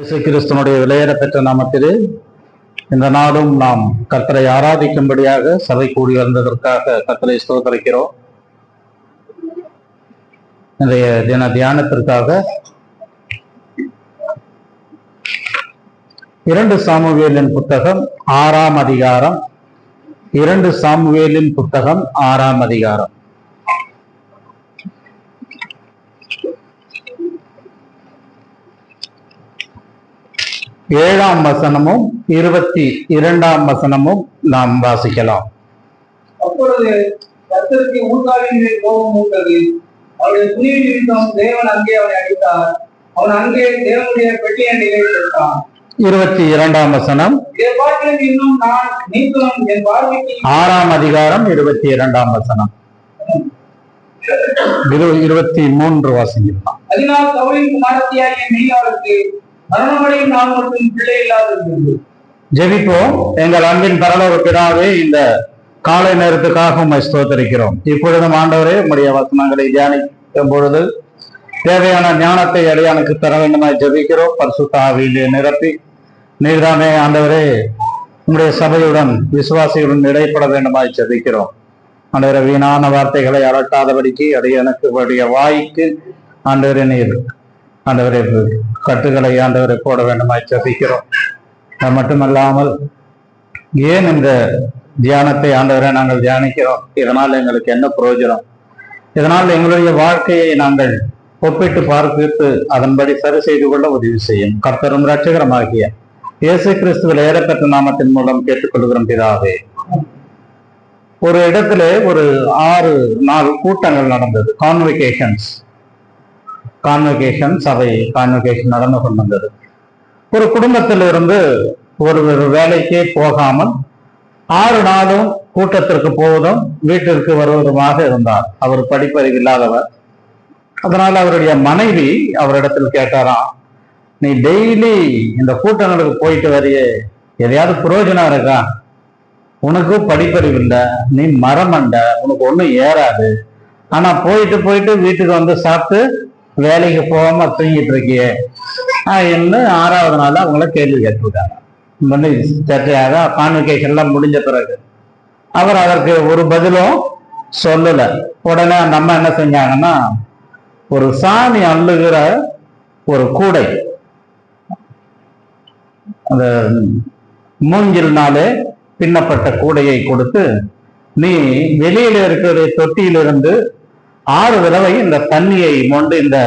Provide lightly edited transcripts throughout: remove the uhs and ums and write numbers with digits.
இயேசு கிறிஸ்துவனுடைய விலையேற பெற்ற நாமத்திலே இந்த நாளும் நாம் கர்த்தரை ஆராதிக்கும்படியாக சபை கூடி வந்ததற்காக கர்த்தரை ஸ்தோத்திரிக்கிறோம். இன்றைய தின தியானத்திற்காக 2 சாமுவேலின் புத்தகம் 6ஆம் அதிகாரம். 2 சாமுவேலின் புத்தகம் 6ஆம் அதிகாரம். ஏழாம் வசனமும் 22ஆம் வசனமும் நாம் வாசிக்கலாம். அப்பொழுது கர்த்தருக்கு ஊசாயின் மேல் கோபம் மூண்டது. அவருடைய துணியை நிமித்தம் தேவன் அங்கே அவனை அடித்தார். அவன் அங்கே தேவனுடைய பெட்டியண்டிலே செத்தான். 22ஆம் வசனம். இன்னும் நான் நீங்களும் என் பார்வைக்கு 6ஆம் அதிகாரம் 22ஆம் வசனம். 23 வாசிக்கலாம். அதனால் சவுலின் குமாரத்தியாகிய மீகாளுக்கு மரணமடையும் நாள் மட்டும் பிள்ளை இல்லாதிருந்தது. ஜெபிப்போம். எங்கள் அன்பின் பரலோக பிதாவே, இந்த காலை நேரத்துக்காக உம்மை ஸ்தோத்திரிக்கிறோம். இப்பொழுதும் ஆண்டவரே, உம்முடைய வசனங்களை தியானிக்கும் பொழுது தேவையான ஞானத்தை அடியானுக்கு தர வேண்டுமாய் ஜெபிக்கிறோம். பரிசுத்த ஆவியிலே நிரப்பி நீர்தாமே ஆண்டவரே உம்முடைய சபையுடன் விசுவாசியுடன் இடைப்பட வேண்டுமாய் ஜெபிக்கிறோம். ஆண்டவரே, வீணான வார்த்தைகளை அலட்டாதபடிக்கு அடியானுக்கு வாய்க்கு ஆண்டவரே நீர் ஆண்டவரே கட்டுகளை ஆண்டவரை போட வேண்டுமாய் ஜெபிக்கிறோம். அது மட்டுமல்லாமல் ஏன் இந்த தியானத்தை ஆண்டவரை நாங்கள் தியானிக்கிறோம், இதனால் எங்களுக்கு என்ன பிரயோஜனம், இதனால் எங்களுடைய வாழ்க்கையை நாங்கள் ஒப்பிட்டு பார்த்து அதன்படி சரி செய்து கொள்ள உதவி செய்யும். கர்த்தரும் இரட்சகருமாகிய இயேசு கிறிஸ்துவில் ஏறப்பெற்ற நாமத்தின் மூலம் கேட்டுக்கொள்கிறோம் பிதாவே. ஒரு இடத்துல ஒரு 6 நாள் கூட்டங்கள் நடந்தது. கான்வெகேஷன் சபை கான்வெகேஷன் நடந்து கொண்டிருந்தது. ஒரு குடும்பத்திலிருந்து ஒரு வேலைக்கே போகாமல் 6 நாளும் கூட்டத்திற்கு போவதும் வீட்டிற்கு வருவதுமாக இருந்தார். அவர் படிப்பறிவு இல்லாதவர். அதனால அவருடைய மனைவி அவரிடத்தில் கேட்டாராம், நீ டெய்லி இந்த கூட்டங்களுக்கு போயிட்டு வரையே, எதையாவது பிரயோஜனம் இருக்கா? உனக்கு படிப்பறிவு இல்லை, நீ மரமண்ட, உனக்கு ஒன்றும் ஏறாது. ஆனா போயிட்டு வீட்டுக்கு வந்து சாப்பிட்டு வேலைக்கு போகாம தூங்கிட்டு இருக்கியே என்ன 6ஆவது நாள் அவங்கள கேள்வி கேட்டிருக்காங்க. சர்ச்சையாக கான்வெகேஷன்லாம் முடிஞ்ச பிறகு அவர் அதற்கு ஒரு பதிலும் சொல்லல. உடனே அந்த அம்மா என்ன செஞ்சாங்கன்னா, ஒரு சாணி அள்ளுகிற ஒரு கூடை, அந்த மூங்கில்னாலே பின்னப்பட்ட கூடையை கொடுத்து, நீ வெளியில இருக்கிற தொட்டியிலிருந்து 6 தடவை இந்த தண்ணியை மொண்டு, இந்த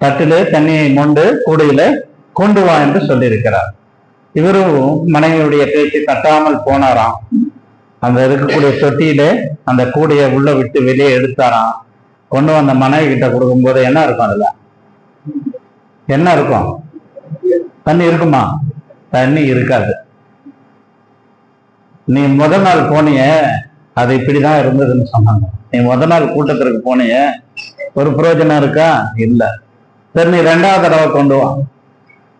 தட்டிலே தண்ணியை மொண்டு கூடையில கொண்டு வா என்று சொல்லியிருக்கிறார். இவரும் மனைவியுடைய பேச்சு தட்டாமல் போனாராம். அந்த இருக்கக்கூடிய தொட்டியிலே அந்த கூடையை உள்ள விட்டு வெளியே எடுத்தாராம். கொண்டு வந்த மனைவி கிட்ட கொடுக்கும் போது என்ன இருக்கும்? அதுல என்ன இருக்கும்? தண்ணி இருக்குமா? தண்ணி இருக்காது. நீ முதல் நாள் போனிய அது இப்படிதான் இருந்ததுன்னு சொன்னாங்க. நீ முதல் நாள் கூட்டத்திற்கு போனிய ஒரு பிரயோஜனம் இருக்கா? இல்ல. சரி, நீ 2வது தடவை கொண்டு வா.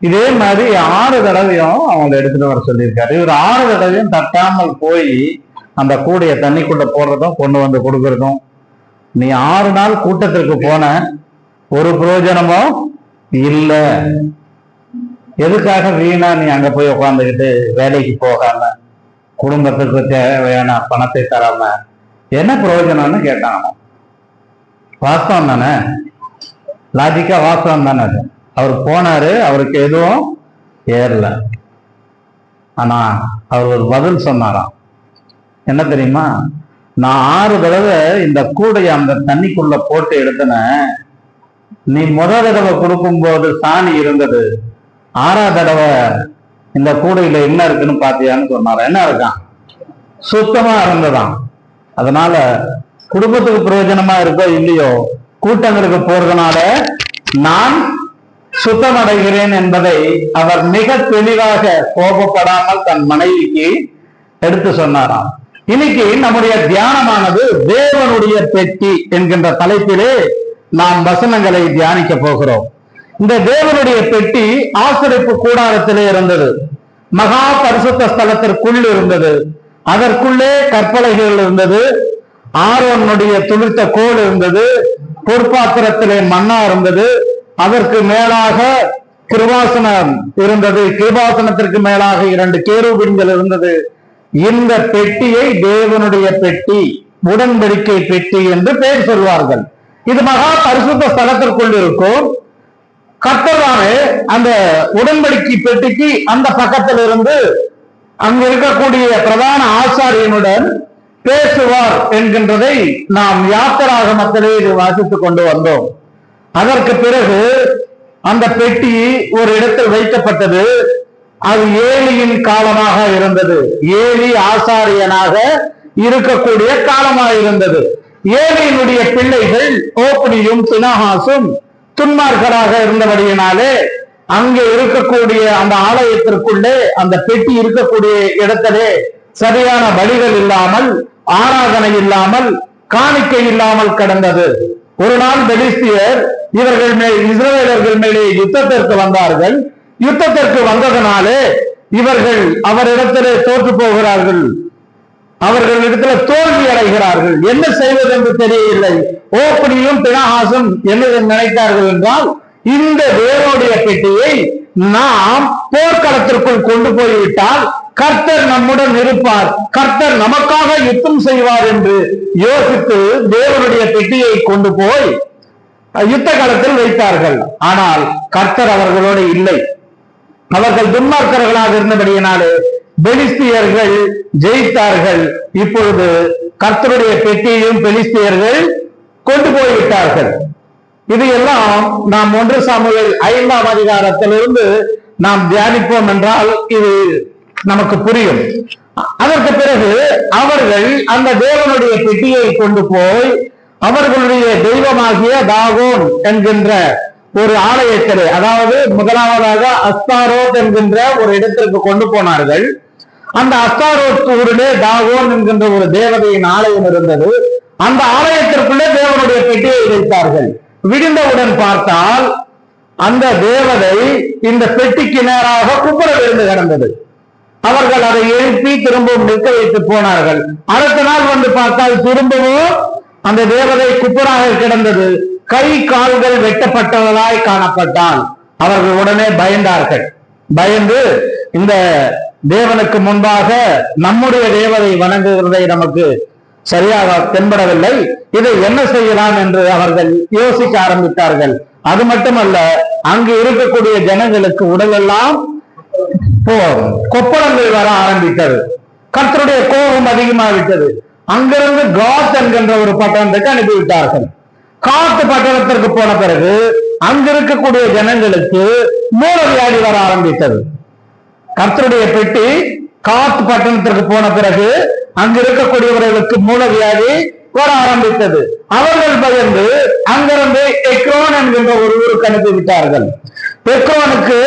இதே மாதிரி 6 தடவையும் அவங்க எடுத்துட்டு வர சொல்லியிருக்காரு. இவர் 6 தடவையும் தட்டாமல் போய் அந்த கூடைய தண்ணிக்குள்ள போடுறதும் கொண்டு வந்து கொடுக்கறதும். நீ 6 நாள் கூட்டத்திற்கு போன, ஒரு பிரயோஜனமும் இல்ல. எதுக்காக வீணா நீ அங்க போய் உட்காந்துக்கிட்டு வேலைக்கு போகாம குடும்பத்துக்கு தேவையான பணத்தை தராம என்ன பிரயோஜனம்னு கேட்டாங்க. வாஸ்தவம் தானே, லாஜிக்கா வாஸ்தவம் தானே அது. அவர் போனாரு, அவருக்கு எதுவும் ஏறல. ஆனா அவர் ஒரு பதில் சொன்னாராம். என்ன தெரியுமா? நான் 6 தடவை இந்த கூடையை அந்த தண்ணிக்குள்ள போட்டு எடுத்தேன். நீ முதல் தடவை கொடுக்கும் போது சாணி இருந்தது, 6ஆவது தடவை இந்த கூடையில என்ன இருக்குன்னு பாத்தியான்னு சொன்னார. என்ன இருக்கான்? சுத்தமா இருந்ததாம். அதனால குடும்பத்துக்கு பிரயோஜனமா இருக்கோ இல்லையோ, கூட்டங்களுக்கு போறதுனால நான் சுத்தம் அடைகிறேன் என்பதை அவர் மிக தெளிவாக கோபப்படாமல் தன் மனைவிக்கு எடுத்து சொன்னாராம். இன்னைக்கு நம்முடைய தியானமானது தேவனுடைய பெட்டி என்கின்ற தலைப்பிலே நாம் வசனங்களை தியானிக்க போகிறோம். இந்த தேவனுடைய பெட்டி ஆசரிப்பு கூடாரத்திலே இருந்தது. மகா பரிசுத்த ஸ்தலத்திற்குள் இருந்தது. அதற்குள்ளே கற்பலகைகள் இருந்தது. ஆரோனுடைய துளிர்த்த கோல் இருந்தது. பொற்பாத்திரத்திலே மன்னா இருந்தது. அதற்கு மேலாக கிருபாசனம் இருந்தது. கிருபாசனத்திற்கு மேலாக 2 கேருபீன்கள் இருந்தது. இந்த பெட்டியை தேவனுடைய பெட்டி, உடன்படிக்கை பெட்டி என்று பெயர் சொல்வார்கள். இது மகா பரிசுத்த ஸ்தலத்திற்குள் இருக்கும். கர்த்தரானே அந்த உடன்படிக்கை பெட்டிக்கு அந்த பக்கத்தில் இருந்து அங்கு இருக்கக்கூடிய பிரதான ஆசாரியனுடன் பேசுவார் என்கின்றதை நாம் யாத்திராகமத்திலே வாசித்துக் கொண்டு வந்தோம். அதற்கு பிறகு அந்த பெட்டி ஒரு இடத்தில் வைக்கப்பட்டது. அது ஏலியின் காலமாக இருந்தது. ஏலி ஆசாரியனாக இருக்கக்கூடிய காலமாக இருந்தது. ஏலியினுடைய பிள்ளைகள் ஓப்னியும் பினகாசும் துன்மார்க்கராக இருந்தபடியினாலே அங்கே இருக்கக்கூடிய அந்த ஆலயத்திற்குள்ளே அந்த பெட்டி இருக்கக்கூடிய இடத்திலே சரியான பலிகள் இல்லாமல், ஆராதனை இல்லாமல், காணிக்கை இல்லாமல் கிடந்தது. ஒரு நாள் பெலிஸ்தியர் இவர்கள் மேல், இஸ்ரவேலர்கள் மேலே யுத்தத்திற்கு வந்தார்கள். யுத்தத்திற்கு வந்ததனாலே இவர்கள் அவரிடத்திலே தோற்று போகிறார்கள். அவர்களிடத்துல தோல்வி அடைகிறார்கள். என்ன செய்வது என்று தெரியவில்லை. ஓப்னியும் பினகாசும் என்ன நினைத்தார்கள் என்றால், இந்த தேவனுடைய பெட்டியை நாம் போர்க்களத்திற்குள் கொண்டு போய்விட்டால் கர்த்தர் நம்முடன் இருப்பார், கர்த்தர் நமக்காக யுத்தம் செய்வார் என்று யோசித்து தேவனுடைய பெட்டியை கொண்டு போய் யுத்த களத்தில் வைத்தார்கள். ஆனால் கர்த்தர் அவர்களோடு இல்லை. அவர்கள் துன்மார்க்கர்களாக இருந்தபடியினாலே பெலிஸ்தியர்கள் ஜெயித்தார்கள். இப்பொழுது கர்த்தருடைய பெட்டியையும் பெலிஸ்தியர்கள் கொண்டு போய்விட்டார்கள். இது எல்லாம் நாம் 1 சாமுவேல் 5ஆம் அதிகாரத்திலிருந்து நாம் தியானிப்போம் என்றால் இது நமக்கு புரியும். அதற்கு பிறகு அவர்கள் அந்த தேவனுடைய பெட்டியை கொண்டு போய் அவர்களுடைய தெய்வமாகிய தாகோன் என்கின்ற ஒரு ஆலயத்திலே, அதாவது முதலாவதாக அஸ்தாரோத் என்கின்ற ஒரு இடத்திற்கு கொண்டு போனார்கள். அந்த அஸ்தாரோத் ஊரிலே தாகோன் என்கின்ற ஒரு தேவதையின் ஆலயம் இருந்தது. அந்த ஆலயத்திற்குள்ளே தேவனுடைய பெட்டியை வைத்தார்கள். விடிந்தவுடன் பார்த்தால் அந்த தேவதை இந்த பெட்டிக்கு நேராக குப்புற விழுந்து கிடந்தது. அவர்கள் அதை எழுப்பி திரும்பவும் நிற்க வைத்து போனார்கள். அடுத்த நாள் வந்து பார்த்தால் திரும்பவும் அந்த தேவதை குப்புறாக கிடந்தது. கை கால்கள் வெட்டப்பட்டவர்களாய் காணப்பட்டால் அவர்கள் உடனே பயந்தார்கள். பயந்து இந்த தேவனுக்கு முன்பாக நம்முடைய தேவதை வணங்குகிறதை நமக்கு சரியாக தென்படவில்லை, இதை என்ன செய்யலாம் என்று அவர்கள் யோசிக்க ஆரம்பித்தார்கள். அது மட்டுமல்ல, அங்கு இருக்கக்கூடிய ஜனங்களுக்கு உடலெல்லாம் கொப்பளங்கள் வர ஆரம்பித்தது. கர்த்தருடைய கோபம் அதிகமாகிவிட்டது. அங்கிருந்து காத் என்கின்ற ஒரு பட்டணத்துக்கு அனுப்பிவிட்டார்கள். காத்து பட்டணத்திற்கு போன பிறகு அங்க இருக்கக்கூடிய ஜனங்களுக்கு மூலவியாதி வர ஆரம்பித்தது. கர்த்தருடைய பெட்டி காத்து பட்டணத்திற்கு போன பிறகு அங்கு இருக்கக்கூடியவர்களுக்கு மூலவியாதி வர ஆரம்பித்தது. அவர்கள் பயந்து அங்கிருந்து எக்ரோன் என்கின்ற ஒரு ஊருக்கு அனுப்பிவிட்டார்கள். எக்ரோனுக்கு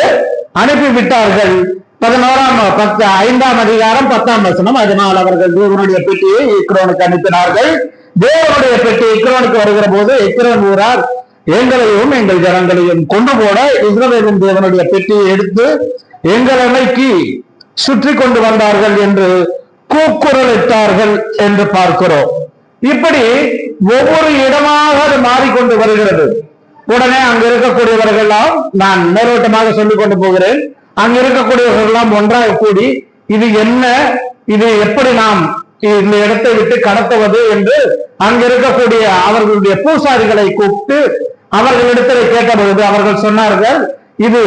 அனுப்பிவிட்டார்கள். 5ஆம் அதிகாரம் 10ஆம் வசனம். அதனால் அவர்கள் தேவனுடைய பெட்டியை எக்ரோனுக்கு அனுப்பினார்கள். தேவனுடைய பெட்டி எக்ரோனுக்கு வருகிற போது எக்ரோன் ஊரார் எங்களையும் எங்கள் ஜனங்களையும் கொண்டு போட இஸ்ரவேலின் தேவனுடைய பெட்டியை எடுத்து எங்கள் அன்னைக்கு சுற்றி கொண்டு வந்தார்கள் என்று கூக்குரலிட்டார்கள் என்று பார்க்கிறோம். இப்படி ஒவ்வொரு இடமாக அது மாறிக்கொண்டு வருகிறது. உடனே அங்க இருக்கக்கூடியவர்கள்லாம், நான் மேலோட்டமாக சொல்லிக் கொண்டு போகிறேன், அங்க இருக்கக்கூடியவர்கள் எல்லாம் ஒன்றாக கூடி இது என்ன, இது எப்படி நாம் இந்த இடத்தை விட்டு கடத்துவது என்று அங்க இருக்கக்கூடிய அவர்களுடைய பூசாரிகளை கூப்பிட்டு அவர்களிடத்தில் கேட்டபொழுது அவர்கள் சொன்னார்கள், இது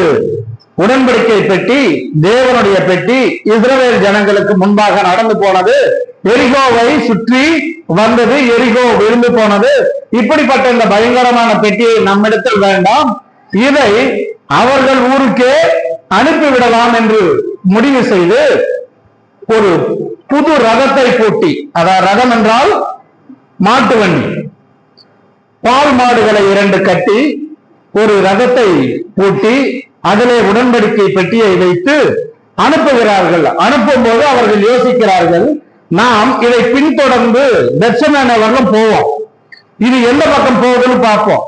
உடன்படிக்கை பெட்டி, தேவனுடைய பெட்டி, இஸ்ரவேல் ஜனங்களுக்கு முன்பாக நடந்து போனது, எரிகோவை சுற்றி வந்தது, எரிகோ விழுந்து போனது. இப்படிப்பட்ட இந்த பயங்கரமான பெட்டியை நம்மிடத்தில் வேண்டாம், இதை அவர்கள் ஊருக்கே அனுப்பிவிடலாம் என்று முடிவு செய்து ஒரு புது ரதத்தை பூட்டி, அதாவது ரதம் என்றால் மாட்டு வண்டி, பால் மாடுகளை 2 கட்டி ஒரு ரதத்தை பூட்டி அதிலே உடன்படிக்கை பெட்டியை வைத்து அனுப்புகிறார்கள். அனுப்பும் போது அவர்கள் யோசிக்கிறார்கள், நாம் இதை பின்தொடர்ந்து பெத்ஷெமேனே வரலும் போவோம், இது எந்த பக்கம் போகுதுன்னு பார்ப்போம்.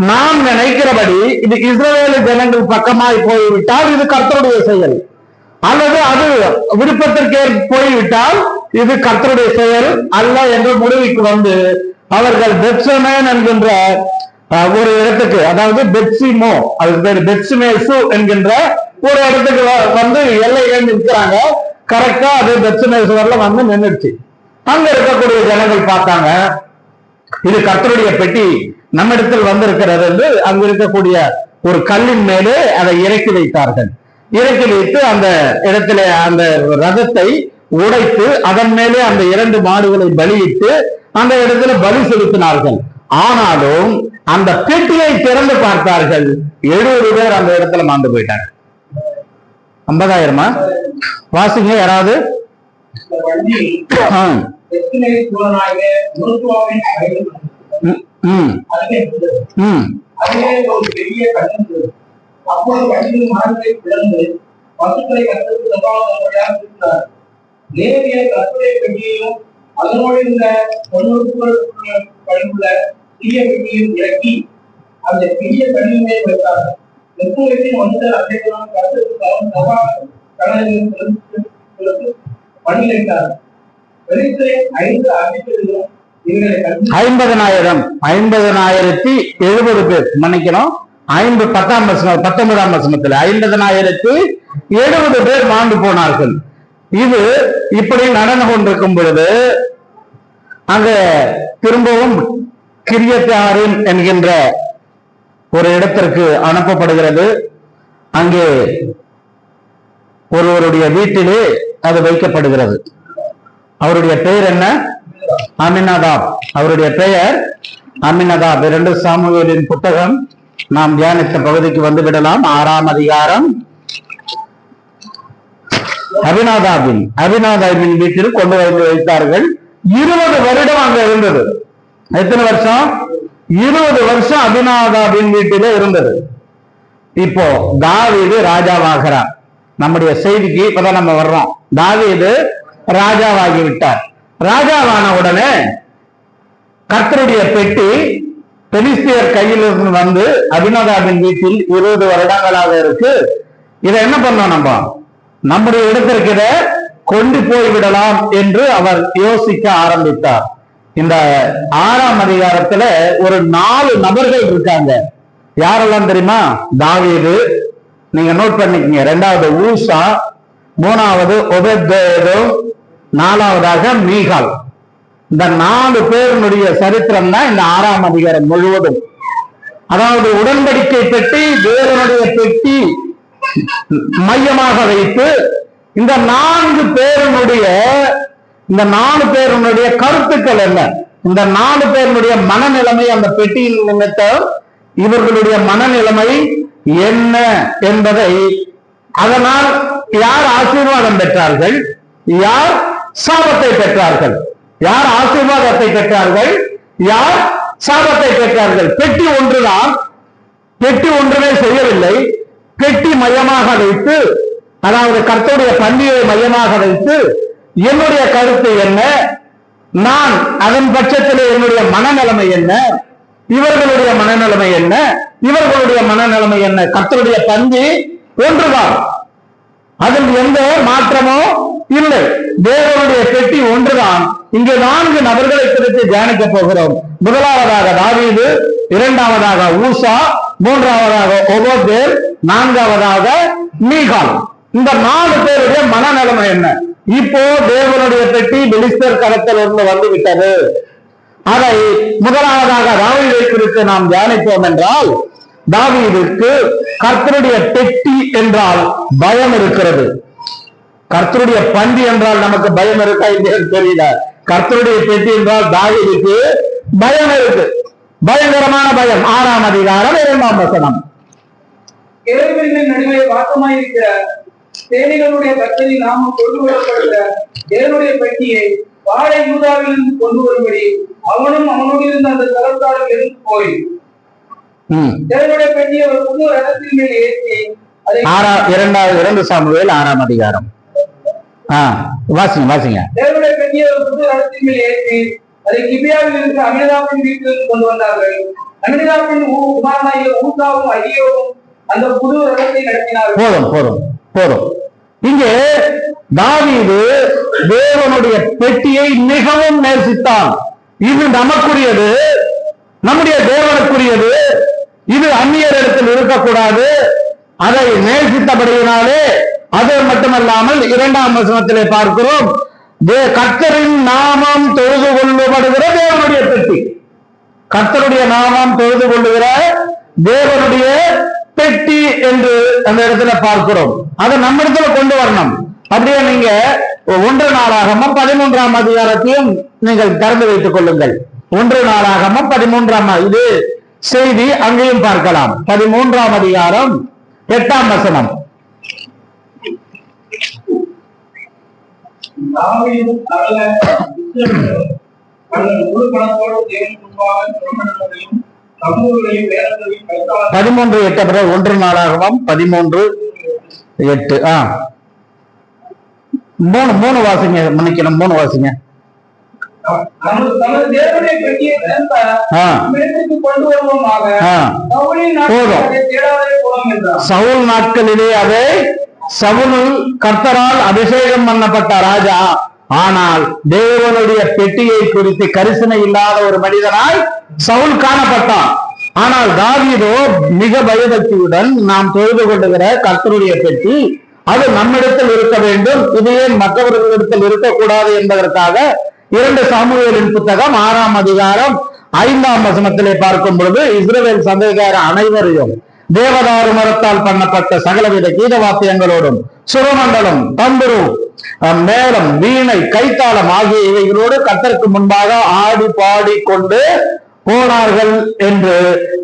நாம் நினைக்கிறபடி இது இஸ்ரவேல் ஜனங்கள் பக்கமாய் போய்விட்டால் இது கர்த்தருடைய செயல், அல்லது அது விருப்பத்திற்கே போய்விட்டால் இது கர்த்தருடைய செயல் அல்ல என்ற முடிவுக்கு வந்து அவர்கள் பெத்ஷெமேன் என்கின்ற ஒரு இடத்துக்கு, அதாவது பெட்சிமோ, அதுக்கு பேர் பெட்சிமேசு என்கின்ற ஒரு இடத்துக்கு வந்து எல்லையில நிற்கிறாங்க. கரெக்டா அது பெட்சிமேசு வரல வந்து நின்றுச்சு. அங்க இருக்கக்கூடிய ஜனங்கள் பார்த்தாங்க, இது கர்த்தருடைய பெட்டி நம்ம இடத்தில் வந்திருக்கிறது என்று அங்க இருக்கக்கூடிய ஒரு கல்லின் மேலே அதை இறக்கி வைத்தார்கள். இறக்கி வைத்து அந்த இடத்துல அந்த ரதத்தை உடைத்து அதன் மேலே அந்த 2 மாடுகளை பலியிட்டு அந்த இடத்துல பலி செலுத்தினார்கள். ஆனாலும் அந்த பெட்டியை திறந்து பார்த்தார்கள், 70 பேர் அந்த இடத்துல மாண்டு போயிட்டாங்க. 50,000 வாசிங்க யாராவது. அதனோடு இந்த சிறிய பெட்டியும் இறக்கி அந்த பெரிய கண்ணியுமே வைத்தார்கள். மனிதர் அனைவரும் பண்ணி வைத்தார். 50,070 பேர், மன்னிக்கணும், 19ஆம் வசனத்துல 50,070 பேர் மாண்டு போனார்கள். இது இப்படி நடந்து கொண்டிருக்கும் பொழுது அங்க திரும்பவும் கிரியத்தாரின் என்கின்ற ஒரு இடத்திற்கு அனுப்பப்படுகிறது. அங்கே ஒருவருடைய வீட்டிலே அது வைக்கப்படுகிறது. அவருடைய பெயர் என்ன? அமினதாப். அவருடைய பெயர் அமினதாப். 2 சாமுவேலின் புத்தகம் நாம் தியானித்த பகுதிக்கு வந்து விடலாம். 6ஆம் அதிகாரம். அபினாதாபின் வீட்டில் கொண்டு வந்து வைத்தார்கள். 20 வருடம் அங்க இருந்தது. எத்தனை வருஷம்? 20 வருஷம் அபினாதாபின் வீட்டிலே இருந்தது. இப்போ தாவீது ராஜாவாகிறார். நம்முடைய செய்திக்கு இப்பதான் நம்ம வர்றோம். தாவீது ராஜாவாகி விட்டார். ராஜாவான உடனே கர்த்தருடைய பெட்டி பெலிஸ்தியர் கையிலிருந்து வந்து அபினாதாபின் வீட்டில் 20 வருடங்களாக இருக்கு. இதை என்ன பண்ணோம்? நம்முடைய இடத்திற்கு இதை கொண்டு போய் விடலாம் என்று அவர் யோசிக்க ஆரம்பித்தார். இந்த 6ஆம் அதிகாரத்துல ஒரு 4 நபர்கள் இருக்காங்க. யாரெல்லாம் தெரியுமா? தாவீது, நீங்க நோட் பண்ணிக்கங்க. 2வது ஊசா, 3வது ஒபெத்ஏதோம், 4வதாக மீகால். இந்த 4 பேருடைய சரித்திரம் தான் இந்த 6ஆம் அதிகாரம் முழுவதும். அதாவது உடன்படிக்கை பெட்டி, தேவனுடைய பெட்டி மையமாக வைத்து இந்த 4 பேருடைய கருத்துக்கள் என்ன, இந்த 4 பேருடைய மனநிலைமை, அந்த பெட்டியின் நிமித்தம் இவர்களுடைய மனநிலைமை என்ன என்பதை, அதனால் யார் ஆசீர்வாதம் பெற்றார்கள், யார் சாபத்தை பெற்றார்கள், யார் ஆசீர்வாதத்தை பெற்றார்கள், யார் சாபத்தை பெற்றார்கள். பெட்டி ஒன்றுதான், பெட்டி ஒன்றுமே செய்யவில்லை. பெட்டி மையமாக வைத்து, அதாவது கர்த்தருடைய பண்டிகையை மையமாக வைத்து என்னுடைய கருத்து என்ன, நான் அதன் பட்சத்தில் என்னுடைய மனநிலைமை என்ன, இவர்களுடைய மனநிலைமை என்ன, இவர்களுடைய மனநிலைமை என்ன. கர்த்தருடைய பந்தி ஒன்றுதான், அதில் எந்த மாற்றமோ இல்லை. தேவனுடைய பெட்டி ஒன்றுதான். இங்கு 4 நபர்களை குறித்து தியானிக்க போகிறோம். முதலாவதாக தாவீது, 2வதாக ஊசா, 3வதாக ஒபோதேல், 4வதாக மீகால். இந்த 4 பேருடைய மனநிலைமை என்ன? இப்போ தேவனுடைய பெட்டி பெலிஸ்தர் கரத்தில் இருந்து வந்து விட்டது. அதை முதலாவதாக தாவீதை குறித்து நாம் தியானிப்போம் என்றால், தாவீதுக்கு கர்த்தருடைய பெட்டி என்றால் பயம் இருக்கிறது. கர்த்தருடைய பந்தி என்றால் நமக்கு பயம் இருக்கா இல்லையா தெரியல. கர்த்தருடைய பெட்டி என்றால் தாவீதுக்கு பயம் இருக்கு, பயங்கரமான பயம். 6ஆம் அதிகாரம் 2ஆம் வசனம். கேருபீன்களின் நடுவே வாசமாயிருக்கிற சேனைகளுடைய கர்த்தரின் நாமம் கொண்டு வரப்படுகிற தேவனுடைய பெட்டியை வாழை யூதாவிலிருந்து கொண்டு வரும்படி அவனும் அவனோடு இருந்த அந்த தளத்தார்கள் இருந்து போய் தேவனுடைய பெட்டியை ஒரு புது ரதத்தின் மேல் ஏற்றி 2 சாமுவேல் 6ஆம் அதிகாரம். வாசிங்க. தேவனுடைய பெட்டியை ஒரு புது ரதத்தின் மேல் ஏற்றி அதை கிபியாவில் இருந்து அமினதாபின் வீட்டிலிருந்து கொண்டு வந்தார்கள். அமினதாபின் குமாரனாகிய ஊசாவும் அகியோவும் அந்த புது ரதத்தை நடத்தினார்கள். போதும். இங்கே தாவீது தேவனுடைய பெட்டியை மிகவும் நேசித்தான். இது நமக்குரியது, நம்முடைய தேவனுக்குரியது. இது அந்நியரிடத்தில் இருக்கக்கூடாது. அதை நேசித்தபடியினாலே அது மட்டுமல்லாமல் 2ஆம் வசனத்திலே பார்க்கிறோம், கர்த்தரின் நாமம் தொழுது கொள்ளப்படுகிற தேவனுடைய பெட்டி. கர்த்தருடைய நாமம் தொழுது கொள்ளுகிற தேவனுடைய பெட்டி என்று அந்த இடத்துல பார்க்கிறோம். அதை நம்ம இடத்துல கொண்டு வரணும். அப்படியே நீங்க 1 நாளாகமம் 13ஆம் அதிகாரத்தையும் நீங்கள் திறந்து வைத்துக் கொள்ளுங்கள். 1 நாளாகமம் 13ஆம் இது செய்தி அங்கேயும் பார்க்கலாம். 13ஆம் அதிகாரம் 8ஆம் வசனம். பதிமூன்று 8 1 நாளாகமம் 13:8. மூணு வாசிங்க, மன்னிக்கணும், 3 வாசிங்க. சவுல் நாட்களிலே அதை சவுல் கர்த்தரால் அபிஷேகம் பண்ணப்பட்ட ராஜா, ஆனால் தேவனுடைய பெட்டியை குறித்து கரிசனை இல்லாத ஒரு மனிதனாய் சவுல் காணப்பட்டான். ஆனால் தாவீதோ மிக பயபக்தியுடன் நாம் தொழுது கொள்ளுகிற கர்த்தருடைய பெட்டி அது நம்மிடத்தில் இருக்க வேண்டும், இது ஏன் மற்றவர்களிடத்தில் இருக்கக்கூடாது என்பதற்காக 2 சாமுவேலின் புத்தகம் 6ஆம் அதிகாரம் 5ஆம் வசனத்திலே பார்க்கும் பொழுது இஸ்ரவேல் சந்ததியார் அனைவரையும் தேவதாரு மரத்தால் பண்ணப்பட்ட சகலவித கீத வாத்தியங்களோடும் சுரமண்டலம், தம்புரு, மேளம், வீணை, கைத்தாளம் ஆகிய இவைகளோடு கர்த்தருக்கு முன்பாக ஆடி பாடி கொண்டு போனார்கள் என்று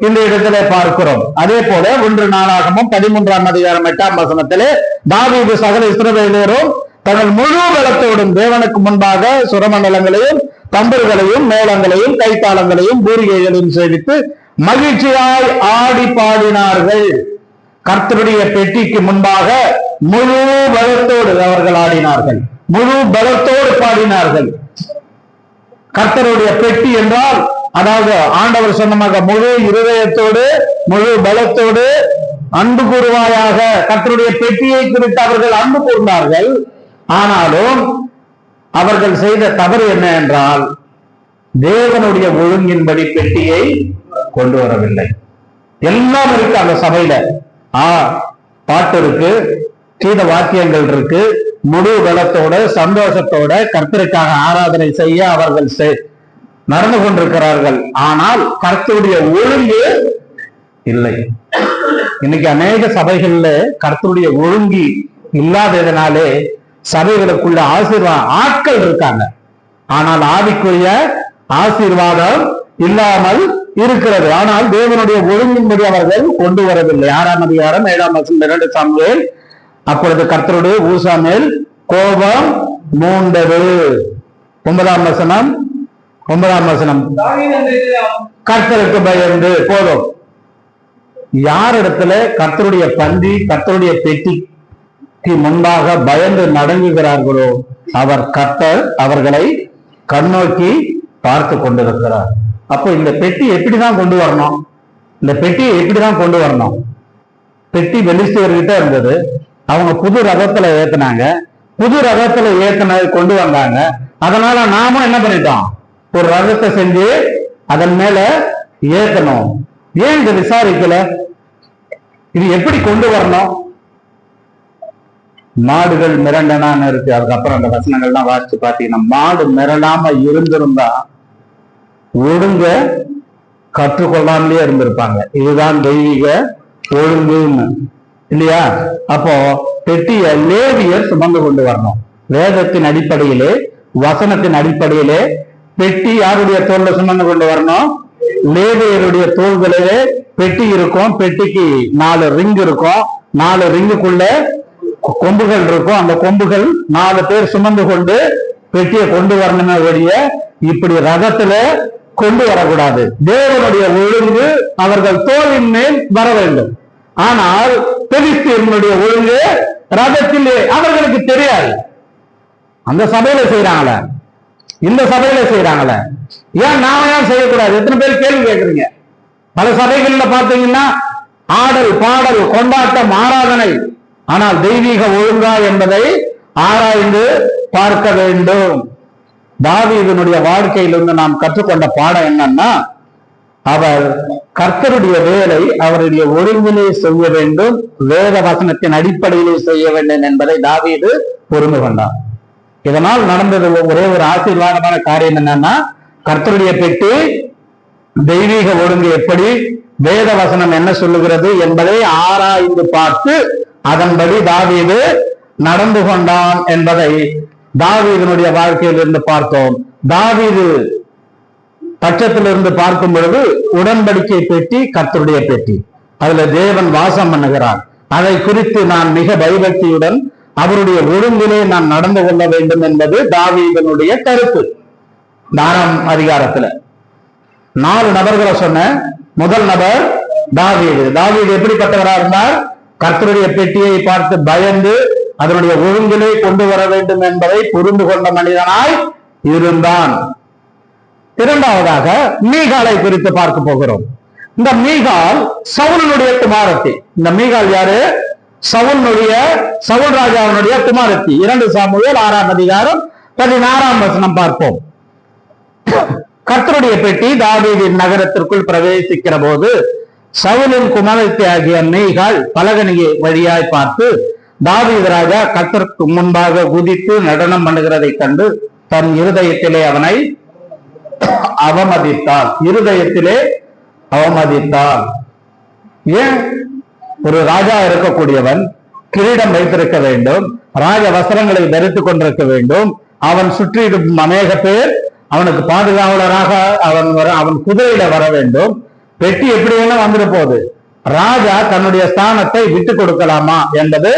இந்த இடத்திலே பார்க்கிறோம். அதே போல 1 நாளாகமம் 13ஆம் அதிகாரம் 8ஆம் வசனத்திலே தாவீது சகல இஸ்ரவேலரும் தங்கள் முழு பலத்தோடும் தேவனுக்கு முன்பாக சுரமண்டலங்களையும் தம்புர்களையும் மேளங்களையும் கைத்தாளங்களையும் பூரிகைகளையும் சேவித்து மகிழ்ச்சியாய் ஆடி பாடினார்கள். கர்த்தருடைய பெட்டிக்கு முன்பாக முழு பலத்தோடு அவர்கள் ஆடினார்கள், முழு பலத்தோடு பாடினார்கள். கர்த்தருடைய பெட்டி என்றால் அதாவது ஆண்டவர் சொன்னமாக முழு இருதயத்தோடு முழு பலத்தோடு அன்பு கூறுவாயாக. கர்த்தருடைய பெட்டியை குறித்து அவர்கள் அன்பு கூர்ந்தார்கள். ஆனாலும் அவர்கள் செய்த தவறு என்ன என்றால் தேவனுடைய ஒழுங்கின்படி பெட்டியை கொண்டு வரவில்லை. எல்லாம் இருக்கு அந்த சபையில, பாட்டு இருக்கு, கீத வாக்கியங்கள் இருக்கு, முழு பலத்தோட சந்தோஷத்தோட கர்த்தருக்காக ஆராதனை செய்ய அவர்கள் நடந்து கொண்டிருக்கிறார்கள். ஆனால் கர்த்தருடைய ஒழுங்கு இல்லை. இன்னைக்கு அநேக சபைகள்ல கர்த்தருடைய ஒழுங்கு இல்லாததுனாலே சபைகளுக்குள்ள ஆட்கள் இருக்காங்க, ஆனால் ஆவிக்குரிய ஆசீர்வாதம் இல்லாமல் இருக்கிறது. ஆனால் தேவனுடைய ஒழுங்கின்படி அவர்கள் கொண்டு வரவில்லை. 6ஆம் அதிகாரம் 7ஆம் வசனம் 2 சாமுவேல். அப்பொழுது கர்த்தருடைய ஊசா மேல் கோபம் மூண்டது. 9ஆம் வசனம் கர்த்தருக்கு பயந்து. போதும். யார் இடத்துல கர்த்தருடைய பந்தி கர்த்தருடைய பெட்டிக்கு முன்பாக பயந்து நடங்குகிறார்களோ அவர் கர்த்தர் அவர்களை கண்ணோக்கி பார்த்து கொண்டிருக்கிறார். அப்போ இந்த பெட்டி எப்படிதான் கொண்டு வரணும்? இந்த பெட்டியை எப்படிதான் கொண்டு வரணும்? பெட்டி பெலிஸ்தேர்கிட்ட இருந்தது, அவங்க புது ரதத்துல ஏத்துனாங்க, புது ரதத்துல கொண்டு வந்தாங்க. அதனால நாமும் என்ன பண்ணிட்டோம், ஒரு ரதத்தை செஞ்சு அதன் மேல ஏத்தணும். ஏன் இதை விசாரிக்கல? இது எப்படி கொண்டு வரணும்? மாடுகள் மிரண்டனான்னு இருக்கு. அதுக்கப்புறம் அந்த வசனங்கள்லாம் வாசிச்சு பாத்தீங்கன்னா மாடு மிரண்டாம இருந்திருந்தா ஒழுங்க கற்றுக்கொள்ளாமலே இருந்திருப்பாங்க. இதுதான் தெய்வீக ஒழுங்குன்னு இல்லையா? அப்போ பெட்டிய லேவியர் சுமந்து கொண்டு வரணும். வேதத்தின் அடிப்படையிலே வசனத்தின் அடிப்படையிலே பெட்டி யாருடைய தோல்ல சுமந்து கொண்டு வரணும்? லேவியருடைய தோள்களிலே பெட்டி இருக்கும். பெட்டிக்கு 4 ரிங் இருக்கும். 4 ரிங்குக்குள்ள கொம்புகள் இருக்கும். அந்த கொம்புகள் 4 பேர் சுமந்து கொண்டு பெட்டியை கொண்டு வரணுமே ஒழிய இப்படி ரதத்துல கொண்டு வரக்கூடாது. தேவனுடைய ஒழுங்கு அவர்கள் தோளின் மேல் வர வேண்டும். ஆனால் பெலிஸ்தீனுடைய ஒழுங்கு ரதத்திலே அவர்களுக்கு தெரியாது. அந்த சபையில செய்யறாங்கள, இந்த சபையில செய்யறாங்கள, ஏன் நாம ஏன் செய்யக்கூடாது? எத்தனை பேர் கேள்வி கேட்கறீங்க? பல சபைகள்ல பாத்தீங்கன்னா ஆடல் பாடல் கொண்டாட்டம் ஆராதனை, ஆனால் தெய்வீக ஒழுங்கா என்பதை ஆராய்ந்து பார்க்க வேண்டும். தாவீதினுடைய வாழ்க்கையிலிருந்து நாம் கற்றுக்கொண்ட பாடம் என்னன்னா, அவர் கர்த்தருடைய வேலை அவருடைய ஒழுங்கிலே செய்ய வேண்டும், வேத வசனத்தின் அடிப்படையிலே செய்ய வேண்டும் என்பதை தாவீது புரிந்து கொண்டார். இதனால் நடந்தது ஒரே ஒரு ஆசீர்வாதமான காரியம் என்னன்னா, கர்த்தருடைய பெட்டி தெய்வீக ஒழுங்கு எப்படி, வேத வசனம் என்ன சொல்லுகிறது என்பதை ஆராய்ந்து பார்த்து அதன்படி தாவீது நடந்து கொண்டான் என்பதை தாவீதினுடைய வாழ்க்கையில் இருந்து பார்த்தோம். தாவீது பட்சத்திலிருந்து பார்க்கும் பொழுது உடன்படிக்கை பெட்டி கர்த்தருடைய பெட்டி, அதுல தேவன் வாசம் பண்ணுகிறார். அதை குறித்து நான் மிக பயபக்தியுடன் அவருடைய ஒழுங்கிலே நான் நடந்து கொள்ள வேண்டும் என்பது தாவீதனுடைய கருத்து. 4ஆம் அதிகாரத்துல 4 நபர்களை சொன்ன. முதல் நபர் தாவீது. தாவீது எப்படிப்பட்டவரா இருந்தார்? கர்த்தருடைய பெட்டியை பார்த்து பயந்து அதனுடைய ஒழுங்கிலே கொண்டு வர வேண்டும் என்பதை புரிந்து கொண்ட மனிதனாய் இருந்தான். இரண்டாவதாக மீகாலை குறித்து பார்க்க போகிறோம். இந்த மீகால் சவுலுடைய குமாரத்தி. இந்த மீகால் யாரு? சவுல் ராஜாவினுடைய குமாரத்தி. 2 சாமுவேல் 6ஆம் அதிகாரம் 16ஆம் வசனம் பார்ப்போம். கர்த்தருடைய பெட்டி தாவீதின் நகரத்திற்குள் பிரவேசிக்கிற போது சவுலின் குமாரத்தி ஆகிய மீகால் பலகணியை வழியாய் பார்த்து தாவீது ராஜா கர்த்தருக்கு முன்பாக குதித்து நடனம் பண்ணுகிறதை கண்டு தன் இருதயத்திலே அவனை அவமதித்தாள். இருதயத்திலே அவமதித்தாள். ஏன்? ஒரு ராஜா இருக்கக்கூடியவன் கிரீடம் வைத்திருக்க வேண்டும், ராஜ வஸ்திரங்களை தரித்துக் கொண்டிருக்க வேண்டும். அவன் சுற்றிடும் அநேக பேர் அவனுக்கு பாதுகாவலராக அவன் குதிரையில வர வேண்டும். பெட்டி எப்படி வேணா வந்துட்டு போகுது. ராஜா தன்னுடைய ஸ்தானத்தை விட்டு கொடுக்கலாமா என்பது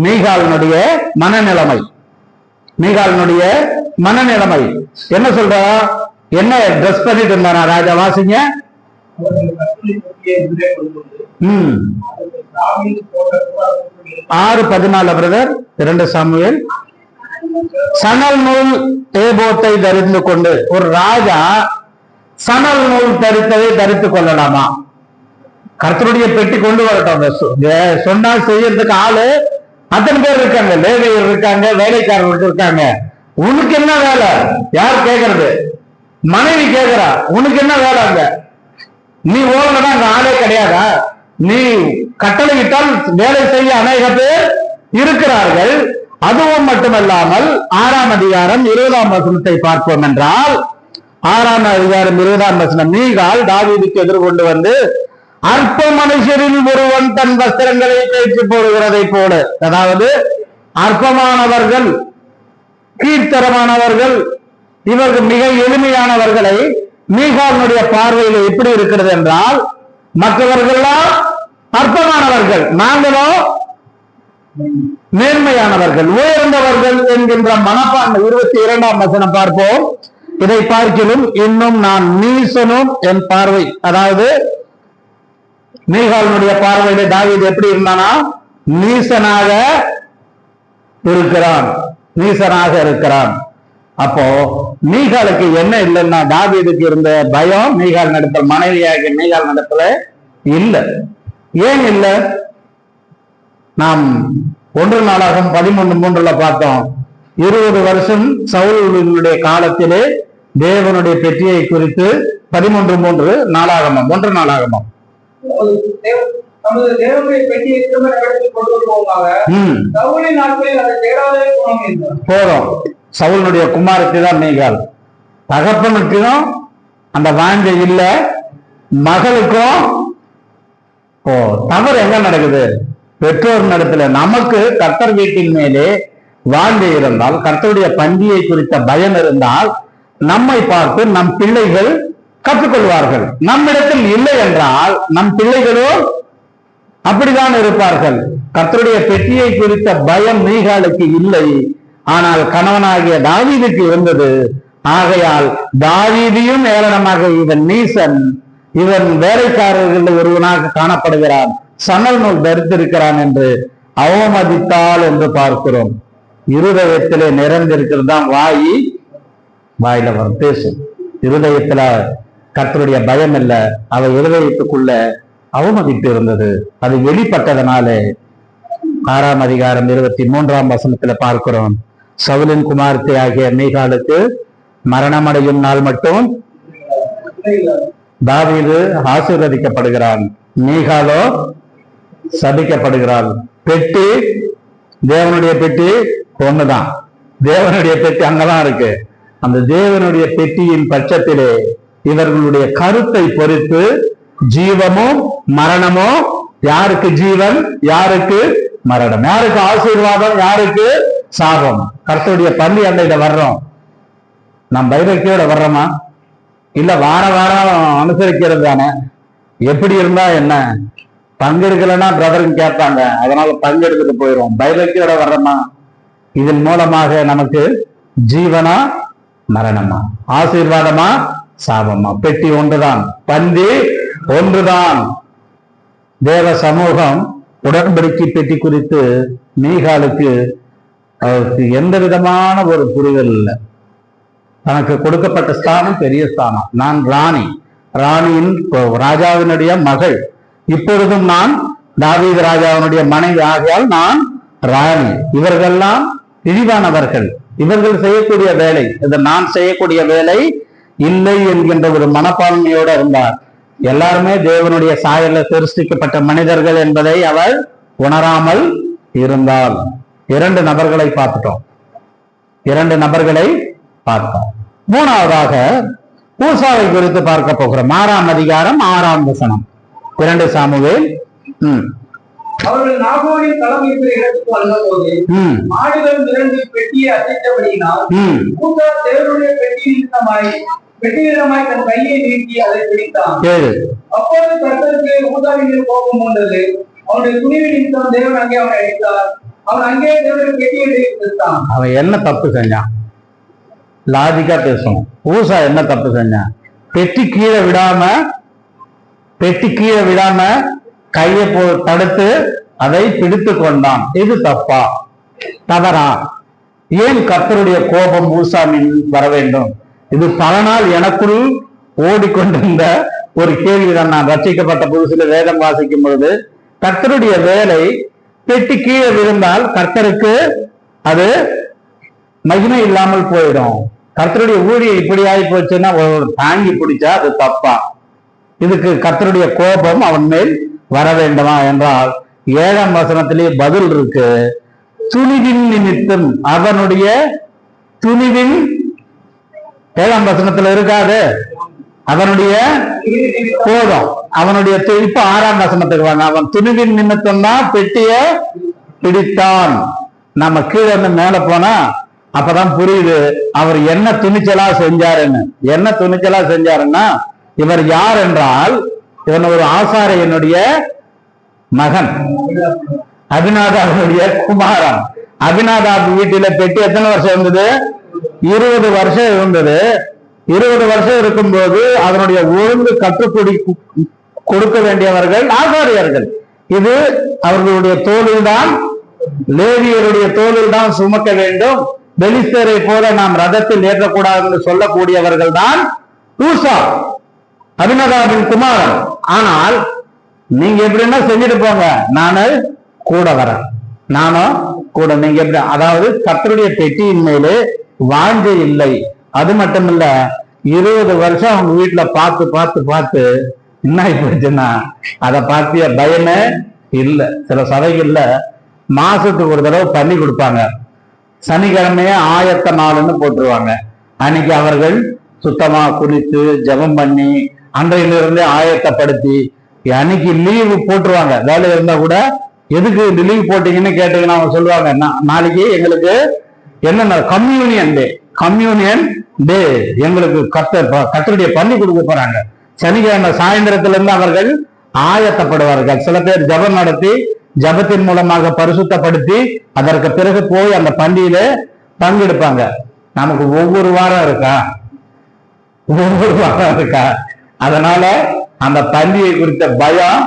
மீகாலினுடைய மனநிலைமை. என்ன சொல்ற? என்ன ட்ரெஸ் பண்ணிட்டு இருந்தானா ராஜா? வாசிங்க. 6:14 பிரதர். 2 சாமுவேல். சணல் நூல் ஏபோத்தை தரித்து கொண்டு, ஒரு ராஜா சணல் நூல் தரித்ததை தரித்துக் கொள்ளலாமா? கர்த்தருடைய பெட்டி கொண்டு வரட்டும். சொன்னால் செய்யறதுக்கு ஆளு அத்தனை பேர் இருக்காங்க, லேவியர் இருக்காங்க, வேலைக்காரர்கள் இருக்காங்க. உனக்கு என்ன வேலை? யார் கேட்கறது? மனைவி கேட்கிறா, உனக்கு என்ன வேலை? அங்க நீ ஓடலன்னா அங்க ஆளே கிடையாதா? நீ கட்டளையிட்டால் வேலை செய்ய அநேக பேர் இருக்கிறார்கள். அதுவும் மட்டுமல்லாமல் 6ஆம் அதிகாரம் 20ஆம் வசனத்தை பார்ப்போம் என்றால், 6ஆம் அதிகாரம் 20ஆம் வசனம், மீகால் தாவீதுக்கு எதிர்கொண்டு வந்து அற்ப மனுஷரில் ஒருவன் தன் வஸ்திரங்களை தேய்ச்சி போடுகிறதை போல, அதாவது அற்பமானவர்கள், கீழ்த்தரமானவர்கள், இவர்கள் மிக எளிமையானவர்களை மீகாலினுடைய பார்வையில் எப்படி இருக்கிறது என்றால், மற்றவர்கள்லாம் அற்பமானவர்கள், நாங்களோ மேன்மையானவர்கள், உயர்ந்தவர்கள் என்கின்ற மனப்பான்மை. 22ஆம் வசனம் பார்ப்போம். இதை பார்க்கிலும் இன்னும் நான் நீசனும் என் பார்வை, அதாவது மீகாலினுடைய பார்வையில தாவீது எப்படி இருந்தானா? நீசனாக இருக்கிறான். அப்போ மீகாலுக்கு என்ன இல்லைன்னா, தாவீதுக்கு இருந்த பயம் மீகால் நடத்தல், மனைவியாகிய மீகால் நடத்தல இல்ல. ஏன் இல்ல? நாம் 1 நாளாகம் 13:3 பார்த்தோம். 20 வருஷம் சவுலுடைய காலத்திலே தேவனுடைய பெட்டியை குறித்து 13:3 நாளாகமம், 1 நாளாகமம். போறோம். சவுலுடைய குமாரத்தை தான் மீகால். தகப்பனுக்கும் அந்த வாஞ்சை இல்ல, மகளுக்கும் தவறு எங்க நடக்குது? பெற்றோர் நடத்துல. நமக்கு கர்த்தர் வீட்டின் மேலே வாஞ்சை இருந்தால், கர்த்தருடைய பந்தியை குறித்த பயம் இருந்தால், நம்மை பார்த்து நம் பிள்ளைகள் கற்றுக்கொள்வார்கள். நம்மிடத்தில் இல்லை என்றால் நம் பிள்ளைகளும் அப்படித்தான் இருப்பார்கள். கர்த்தருடைய பெட்டியை குறித்த பயம் மீகாலுக்கு இல்லை, ஆனால் கணவனாகிய தாவீதுக்கு இருந்தது. ஆகையால் தாவீதையும் ஏளனமாக இவன் நீசன், இவன் வேலைக்காரர்கள் ஒருவனாக காணப்படுகிறான், சணல் நூல் தரித்திருக்கிறான் என்று அவமதித்தாள் என்று பார்க்கிறோம். இருதயத்திலே நிறைந்திருக்கிறது தான் வாயில வரும் பேசும். இருதயத்துல கர்த்தருடைய பயம் இல்ல, அவ இருதயத்துக்குள்ள அவமதித்து இருந்தது. அது வெளிப்பட்டதனாலே 6ஆம் அதிகாரம் 23ஆம் வசனத்துல பார்க்கிறோம். சவுலின் குமாரத்தை ஆகிய மீகாலுக்கு மரணமடையும் நாள் மட்டும் தாவீது ஆசீர்வதிக்கப்படுகிறான், மீகாலோ சபிக்கப்படுகிறாள். பெட்டி, தேவனுடைய பெட்டி ஒண்ணுதான், தேவனுடைய பெட்டி அங்கதான் இருக்கு. அந்த தேவனுடைய பெட்டியின் பட்சத்திலே இவர்களுடைய கருத்தை பொறுத்து ஜீவமோ மரணமோ, யாருக்கு ஜீவன் யாருக்கு மரணம், யாருக்கு ஆசீர்வாதம் யாருக்கு சாபம். கர்த்தருடைய பள்ளி அண்டையில வர்றோம், நாம் பைரக்கியோட வர்றோமா இல்ல வார வாரம் அனுசரிக்கிறது தானே? எப்படி இருந்தா என்ன, பங்கெடுக்கலன்னா பிரதருக்கு கேட்பாங்க, அதனால பங்கெடுத்துட்டு போயிடும். பைரக்கியோட வர்றோமா? இதன் மூலமாக நமக்கு ஜீவனா மரணமா, ஆசீர்வாதமா சாபமா? பெட்டி ஒன்றுதான், பந்தி ஒன்றுதான். தேவ சமூகம் உடன்படிக்கை பெட்டி குறித்து மீகாலுக்கு அவருக்கு எந்த விதமான ஒரு புரிதல் இல்லை. தனக்கு கொடுக்கப்பட்ட ஸ்தானம் பெரிய ஸ்தானம். நான் ராணி, ராணியின் ராஜாவினுடைய மகள், இப்பொழுதும் நான் தாவீது ராஜாவினுடைய மனைவி ஆகையால் நான் ராணி. இவர்கள்லாம் இழிவானவர்கள், இவர்கள் செய்யக்கூடிய வேலை இது நான் செய்யக்கூடிய வேலை இல்லை என்கின்ற ஒரு மனப்பான்மையோடு இருந்தார். எல்லாருமே தேவனுடைய சாயல்ல சிருஷ்டிக்கப்பட்ட மனிதர்கள் என்பதை அவர் உணராமல் இருந்தால். இரண்டு நபர்களை பார்த்துட்டோம். மூணாவதாக ஊசாவை குறித்து பார்க்க போகிறோம். 6ஆம் அதிகாரம் 6ஆம் வசனம், 2 சாமுவேல். அவர்கள் நாகோனின் களம் இருக்கிற இடத்துக்கு வந்தபோது மாடுகள் 2 பெட்டியை அசைத்தபடியினால் ஊசா தேவனுடைய பெட்டியிடமாய் தன் கையை நீட்டி அதை பிடித்தான். அப்போது கர்த்தருக்கு ஊசாவின் மேல் கோபம் கொண்டது. அவனுடைய துணிவு நிமித்தம் தேவன் அங்கே அவனை அடித்தார். அவன் அங்கே தேவனுடைய பெட்டியை எடுத்தான். அவன் என்ன தப்பு செஞ்சான்? லாஜிக்கா பேசணும். ஊசா என்ன தப்பு செஞ்சான்? பெட்டி கீழே விடாம கையை தடுத்து அதை பிடித்து கொண்டான். இது தப்பா தவறா? ஏன் கர்த்தருடைய கோபம் ஊசாமின் வர வேண்டும்? இது பல நாள் எனக்குள் ஓடிக்கொண்டிருந்த ஒரு கேள்விதான். நான் ரட்சிக்கப்பட்ட புதுசில வேதம் வாசிக்கும் பொழுது கர்த்தருடைய வேலை பெட்டி கீழே விழுந்தால் கர்த்தருக்கு அது மகிமை இல்லாமல் போயிடும். கர்த்தருடைய ஊழியம் இப்படி ஆகி போச்சுன்னா ஒரு தாங்கி பிடிச்சா அது தப்பா? இதுக்கு கர்த்தருடைய கோபம் அவன் மேல் வர வேண்டுமா என்றால் 7ஆம் வசனத்திலே பதில் இருக்கு. துணிவின் நிமித்தம், அவனுடைய துணிவின் 7ஆம் வசனத்துல இருக்காது, அவனுடைய கோபம், அவனுடைய இப்ப 6ஆம் வசனத்துக்கு வாங்க. அவன் துணிவின் நிமித்தம் தான் பெட்டிய பிடித்தான். நம்ம கீழே இருந்து மேல போனா அப்பதான் புரியுது அவர் என்ன துணிச்சலா செஞ்சாருன்னு. என்ன துணிச்சலா செஞ்சாருன்னா, இவர் யார் என்றால் இவன் ஒரு ஆசாரியனுடைய மகன், அபிநாதாவுடைய குமாரன். அபிநாதாப் வீட்டில பெட்டி எத்தனை வருஷம் இருந்தது? 20 வருஷம் இருந்தது. 20 வருஷம் இருக்கும்போது அதனுடைய ஒழுங்கு கற்றுக்கொடி கொடுக்க வேண்டியவர்கள் ஆசாரியர்கள். இது அவர்களுடைய தோளில் தான், லேவியருடைய தோளில் தான் சுமக்க வேண்டும். பெலிஸ்தரை போல நாம் ரதத்தில் ஏற்றக்கூடாது என்று சொல்லக்கூடியவர்கள் தான் ஊசா, அபினதாபின் குமாரன். ஆனால் நீங்க எப்படின்னா செஞ்சுட்டு போங்க, நானு கூட வரேன், நானும் கூட. நீங்க எப்படி, அதாவது கர்த்தருடைய பெட்டியின் மேலே வாஞ்சை இல்லை. அது மட்டும் இல்ல, 20 வருஷம் அவங்க வீட்டுல பார்த்து பார்த்து பார்த்து என்ன ஆகி போச்சுன்னா அதை பார்த்திய பயமே இல்லை. சில சபைகள்ல மாசத்துக்கு ஒரு தடவை பண்ணி கொடுப்பாங்க. சனிக்கிழமையே ஆயத்த நாள்னு போட்டுருவாங்க. அன்னைக்கு அவர்கள் சுத்தமா குளித்து ஜெபம் பண்ணி அன்றையிலிருந்தே ஆயத்தப்படுத்தி அன்னைக்கு லீவு போட்டுருவாங்க. வேலை இருந்தா கூட எதுக்கு லீவ் போட்டீங்கன்னு கேட்டீங்கன்னா அவங்க சொல்லுவாங்க, நாளைக்கு எங்களுக்கு என்னென்ன கம்யூனியன் டே எங்களுக்கு கர்த்தருடைய பள்ளி கொடுக்க போறாங்க. சனிக்கிழமை சாயந்தரத்துல இருந்து அவர்கள் ஆயத்தப்படுவார்கள். சில பேர் ஜபம் நடத்தி ஜபத்தின் மூலமாக பரிசுத்தப்படுத்தி அதற்கு பிறகு போய் அந்த பண்டிகையில பங்கெடுப்பாங்க. நமக்கு ஒவ்வொரு வாரம் இருக்கா, அதனால அந்த பண்டிகை குறித்த பயம்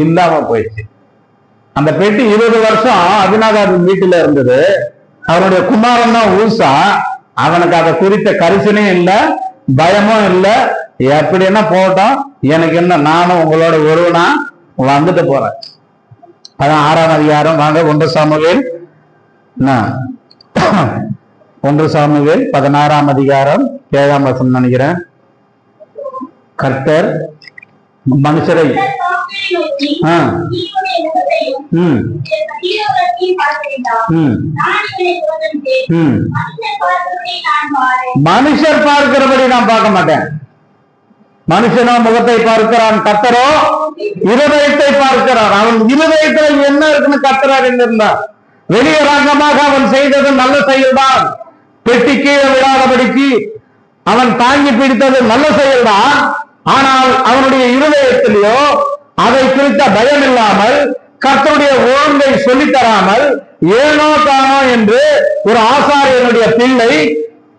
இல்லாம போயிடுச்சு. அந்த பெட்டி 20 வருஷம் அபிநாதாவின் வீட்டுல இருந்தது. அவனுடைய குமாரன் தான் ஊசா. அவனுக்கு அதை குறித்த கரிசனையும் இல்லை, பயமும் இல்லை. எப்படின்னா போட்டோம், எனக்கு என்ன, நானும் உங்களோட ஒருவனா வந்துட்டு போறேன். அதான் 6ஆம் அதிகாரம். வாங்க, 1 சாமுவேல் 16ஆம் அதிகாரம் 7ஆம் வசனம் நினைக்கிறேன். கர்த்தர் மனுஷரை மனுஷர் பார்க்கிறபடி நான் பார்க்க மாட்டேன். மனுஷனோ முகத்தை பார்க்கிறான், கர்த்தரோ இருதயத்தை பார்க்கிறான். அவன் இருதயத்தில் என்ன இருக்குன்னு கர்த்தர் இருந்தார். வெளியரங்கமாக அவன் செய்தது நல்ல செயல்தான். பெட்டி கீழே விடாதபடிக்கு அவன் தாங்கி பிடித்தது நல்ல செயல்தான். ஆனால் அவனுடைய இருதயத்திலேயோ அதை குறித்த பயம் இல்லாமல், கர்த்தருடைய ஒழுங்கை சொல்லித்தராமல், ஏனோ தானோ என்று ஒரு ஆசாரியனுடைய பிள்ளை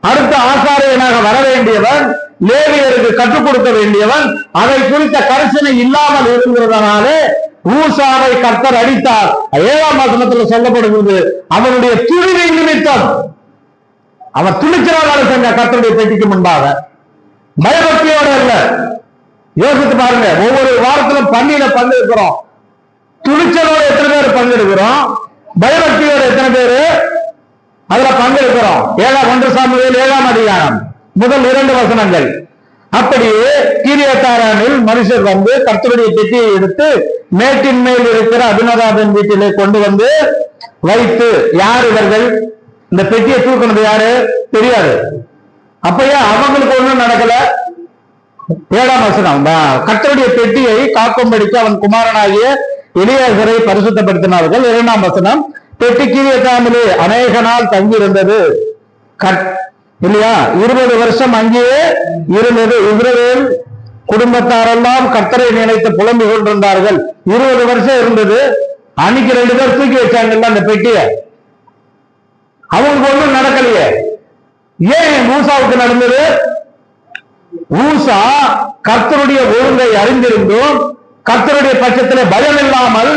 அடுத்த ஆசாரியனாக வர வேண்டியவன், லேவியருக்கு கற்றுக் கொடுக்க வேண்டியவன், அதை குறித்த கரிசனை இல்லாமல் இருந்ததனாலே ஊசாவை கர்த்தர் அடித்தார். 7ஆம் வசனத்தில் சொல்லப்படுகிறது, அவனுடைய துணிவை நிமித்தம். அவன் துணிச்சலாக செஞ்ச கர்த்தருடைய பெட்டிக்கு முன்பாக, பயபக்தியோட இல்ல. யோசித்து பாருங்க, ஒவ்வொரு வாரத்திலும் பள்ளியில பங்கெடுக்கிறோம். துணிச்சலோட எத்தனை பேர் பங்கெடுக்கிறோம்? பயபக்தியோட எத்தனை பேரு அதுல பங்கெடுக்கிறோம்? 1 சாமுவேல் 7ஆம் அதிகாரம் முதல் 2 வசனங்கள். அப்படியே கீரியத்தாரானில் மனுஷர் வந்து கர்த்தருடைய பெட்டியை எடுத்து மேட்டின் மேல் இருக்கிற அபினதாபின் வீட்டிலே கொண்டு வந்து வைத்து, யார் இவர்கள்? இந்த பெட்டியை தூக்கினது யாரு தெரியாது. அப்பயே அவங்களுக்கு ஒண்ணும் நடக்கல. 7ஆம் வசனம், கர்த்தருடைய பெட்டியை காக்கும்படிக்கு அவன் குமாரனாகிய எலியாசரை பரிசுத்தப்படுத்தினார்கள். 2ஆம் வசனம், பெட்டி கீரியத்தாமிலே அநேக நாள் தங்கி இருந்தது இல்லையா? 20 வருஷம் அங்கேயே இருந்தது. இஸ்ரவேல் குடும்பத்தாரெல்லாம் கர்த்தரை நினைத்து புலம்பி கொண்டிருந்தார்கள். 20 வருஷம் இருந்தது. அன்னைக்கு 2 பேர் தூக்கி வச்சாங்கல்ல அந்த பெட்டியை, அவங்களுக்கு ஒண்ணும் நடக்கலையே. ஏன் மூசாவுக்கு நடந்தது? ஊசா கர்த்தருடைய ஒழுங்கை அறிந்திருந்தும் கர்த்தருடைய பட்சத்திலே பயம் இல்லாமல்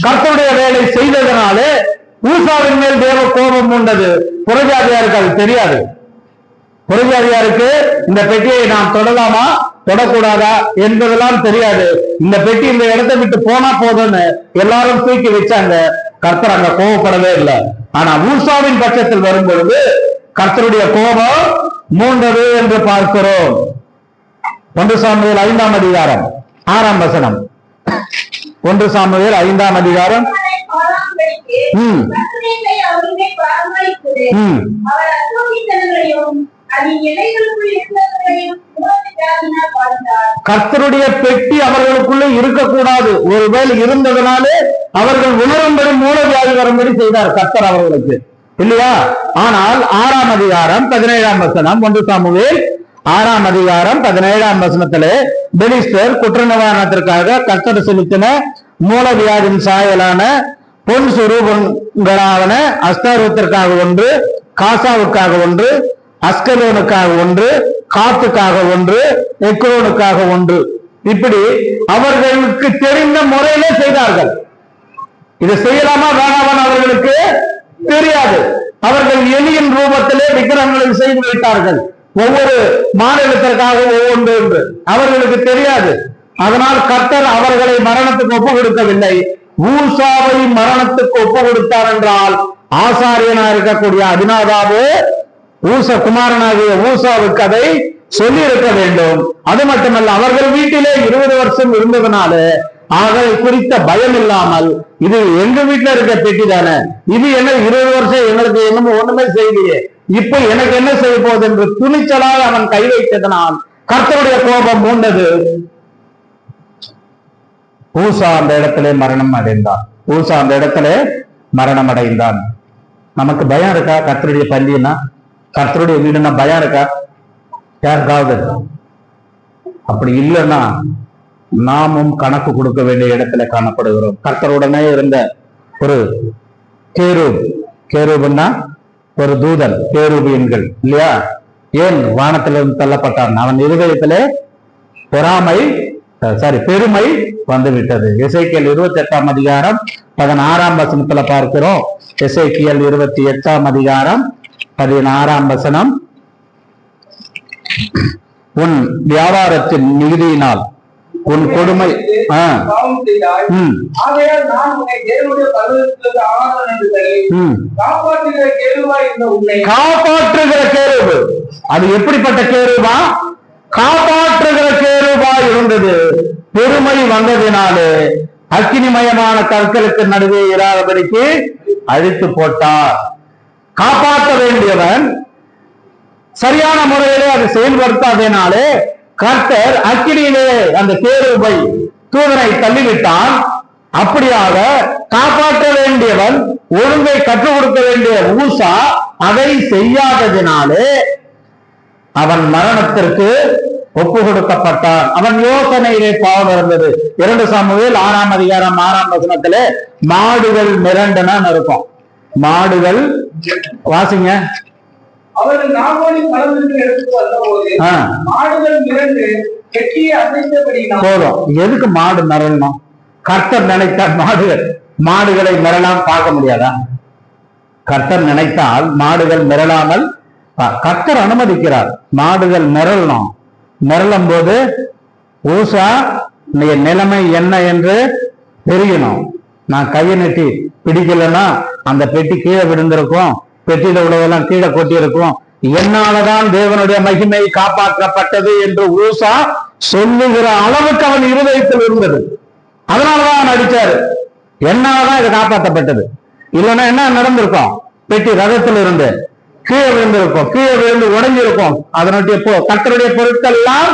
கர்த்தருடைய வேலை செய்ததனாலே ஊசாவின் மேல் தேவ கோபம் உண்டது. புறஜாதியாருக்கு அது தெரியாது. புறஜாதியாருக்கு இந்த பெட்டியை நாம் தொடலாமா தொடக்கூடாதா என்பதெல்லாம் தெரியாது. இந்த பெட்டி இந்த இடத்தை விட்டு போனா போதும்னு எல்லாரும் தூக்கி வச்சாங்க. கர்த்தர் அங்க கோபப்படவே இல்லை. ஆனா ஊசாவின் பட்சத்தில் வரும் பொழுது கர்த்தருடைய கோபம் மூண்டது என்று பார்க்கிறோம். 1 சாமுவேல் 5ஆம் அதிகாரம் 6ஆம் வசனம். 1 சாமுவேல் 5ஆம் அதிகாரம். கர்த்தருடைய பெட்டி அவர்களுக்குள்ளே இருக்கக்கூடாது. ஒருவேளை இருந்ததனாலே அவர்கள் உணரும்படி மூலவியாதி வரும்படி செய்தார் கர்த்தர் அவர்களுக்கு, இல்லையா? ஆனால் 6ஆம் அதிகாரம் 17ஆம் வசனம், 1 சாமுவேல் 6ஆம் அதிகாரம் 17ஆம் வசனத்திலே பெலிஸ்தர் குற்ற நிவாரணத்திற்காக கர்த்தர் செலுத்தின மூலவியாதின் சாயலான பொன் சுரூபங்களான அஸ்தாரத்திற்காக ஒன்று, காசாவுக்காக ஒன்று, அஸ்கலோனுக்காக ஒன்று, காத்துக்காக ஒன்று, எக்ரோனுக்காக ஒன்று, இப்படி அவர்களுக்கு தெரிந்த முறையிலே செய்தார்கள். இதை செய்யலாமா வேணாமான்னு அவர்களுக்கு தெரியாது. அவர்கள் எலியின் ரூபத்திலே விக்கிரகங்களை செய்து வைத்தார்கள். ஒவ்வொரு மாநிலத்திற்காக ஒவ்வொன்று என்று அவர்களுக்கு தெரியாது. அதனால் கர்த்தர் அவர்களை மரணத்துக்கு ஒப்பு கொடுக்கவில்லை. ஊசாவை மரணத்துக்கு ஒப்பு கொடுத்தார் என்றால் ஆசாரியனா இருக்கக்கூடிய அபினதாபு குமாரனாகிய ஊசாவுக்கு அதை சொல்லி இருக்க வேண்டும். அது மட்டுமல்ல, அவர்கள் வீட்டிலே 20 வருஷம் இருந்ததுனால அதை குறித்த பயம் இல்லாமல், இது எங்க வீட்டுல இருக்க பெட்டி தானே, இது என்ன 20 வருஷம் எங்களுக்கு என்னமோ ஒண்ணுமே செய்யலையே, இப்ப எனக்கு என்ன செய்ய போகுது என்று துணிச்சலாக அவன் கை வைத்ததனால் கர்த்தருடைய கோபம் மூண்டது. ஊசா அந்த இடத்திலே மரணம் அடைந்தான். ஊசா அந்த இடத்திலே மரணம் அடைந்தான். நமக்கு பயம் இருக்கா? கர்த்தருடைய பள்ளின்னா, கர்த்தருடைய வீடுன்னா பயம் இருக்கா யாருக்காவது? அப்படி இல்லைன்னா நாமும் கணக்கு கொடுக்க வேண்டிய இடத்துல காணப்படுகிறோம். கர்த்தருடனே இருந்த ஒரு கேரூபுன்னா ஒரு தூதன், கேரூபியன்கள் இல்லையா? ஏன் வானத்திலிருந்து தள்ளப்பட்டான்? அவன் இருதயத்திலே பெருமை வந்து விட்டது. எசேக்கியேல் 28ஆம் அதிகாரம் 16ஆம் வசனத்துல பார்க்கிறோம். எசேக்கியேல் 28ஆம் அதிகாரம் 16ஆம் வசனம், உன் வியாபாரத்தின் மிகுதியினால் உன் கொடுமை காப்பாற்றுகிற கேருபு. அது எப்படிப்பட்ட கேருபா? காப்பாற்றுகிற கேருபு. உயர்வாய் இருந்தது. பெருமை வந்ததினாலே அக்கினிமயமான கற்களுக்கு நடுவே இராதபடிக்கு அழித்து போட்டார். காப்பாற்ற வேண்டியவன் சரியான முறையிலே அதை செயல்படுத்தாதனாலே கர்த்தர் அக்கினியிலே அந்த கேருபை தூதனை தள்ளிவிட்டான். அப்படியாக காப்பாற்ற வேண்டியவன், ஒழுங்கை கற்றுக் கொடுக்க வேண்டிய ஊசா அதை செய்யாததினாலே அவன் மரணத்திற்கு ஒப்பு கொடுக்கப்பட்டான். அவன் யோசனையிலே பாவம் இருந்தது. 2 சாமுவேல் 6ஆம் அதிகாரம் 6ஆம் வசனத்திலே மாடுகள் மிரண்டன இருக்கும். மாடுகள் வாசிங்க. அவர்கள் நாகோனின் களத்திற்கு எடுத்து வந்தபோது மாடுகள் மிரண்டு கெட்டியை அசைத்தபடி போதும். எதுக்கு மாடு மிரளணும்? கர்த்தர் நினைத்தால் மாடுகளை மிரளாம பார்க்க முடியாதா? கர்த்தர் நினைத்தால் மாடுகள் மிரளாமல் கர்த்தர் அனுமதிக்கிறார். மாடுகள் மிரளணும். மிரளும் போது ஊசா நிலைமை என்ன என்று தெரியணும். நான் கையை நெட்டி பிடிக்கலன்னா அந்த பெட்டி கீழே விழுந்திருக்கும், பெட்டியில உள்ளதெல்லாம் கீழே கொட்டி இருக்கும். என்னாலதான் தேவனுடைய மகிமை காப்பாற்றப்பட்டது என்று ஊசா சொல்லுகிற அளவுக்கு அவன் இருதயத்தில் இருந்தது. அதனாலதான் அவன் அடிச்சாரு. என்னாலதான் இது காப்பாற்றப்பட்டது, இல்லைன்னா என்ன நடந்திருக்கும்? பெட்டி ரதத்தில் இருந்து கீழே விழுந்திருக்கும், கீழே விழுந்து உடைஞ்சிருக்கும், அதனுடைய கர்த்தருடைய பொருட்கள் எல்லாம்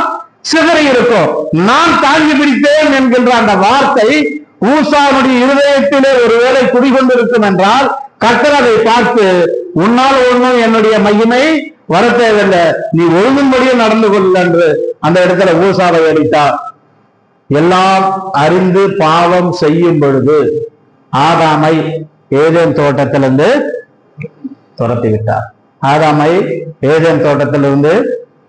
சிதறி இருக்கும். நான் தாங்கி பிடித்தேன் என்கின்ற அந்த வார்த்தை ஊசாவுடைய இருதயத்திலே ஒருவேளை குடிகொண்டிருக்கும் என்றால் கர்த்தர் அதை பார்த்து, உன்னால் ஒண்ணும் என்னுடைய மகிமை வர தேவையில்லை, நீ ஒழுங்கும்படியே நடந்து கொள்ள என்று அந்த இடத்துல ஊசாவை அடித்தார். எல்லாம் அறிந்து பாவம் செய்யும் பொழுது ஆதாமை ஏதேன் தோட்டத்திலிருந்து துரத்தி விட்டார். ஆதாமை ஏதேன் தோட்டத்திலிருந்து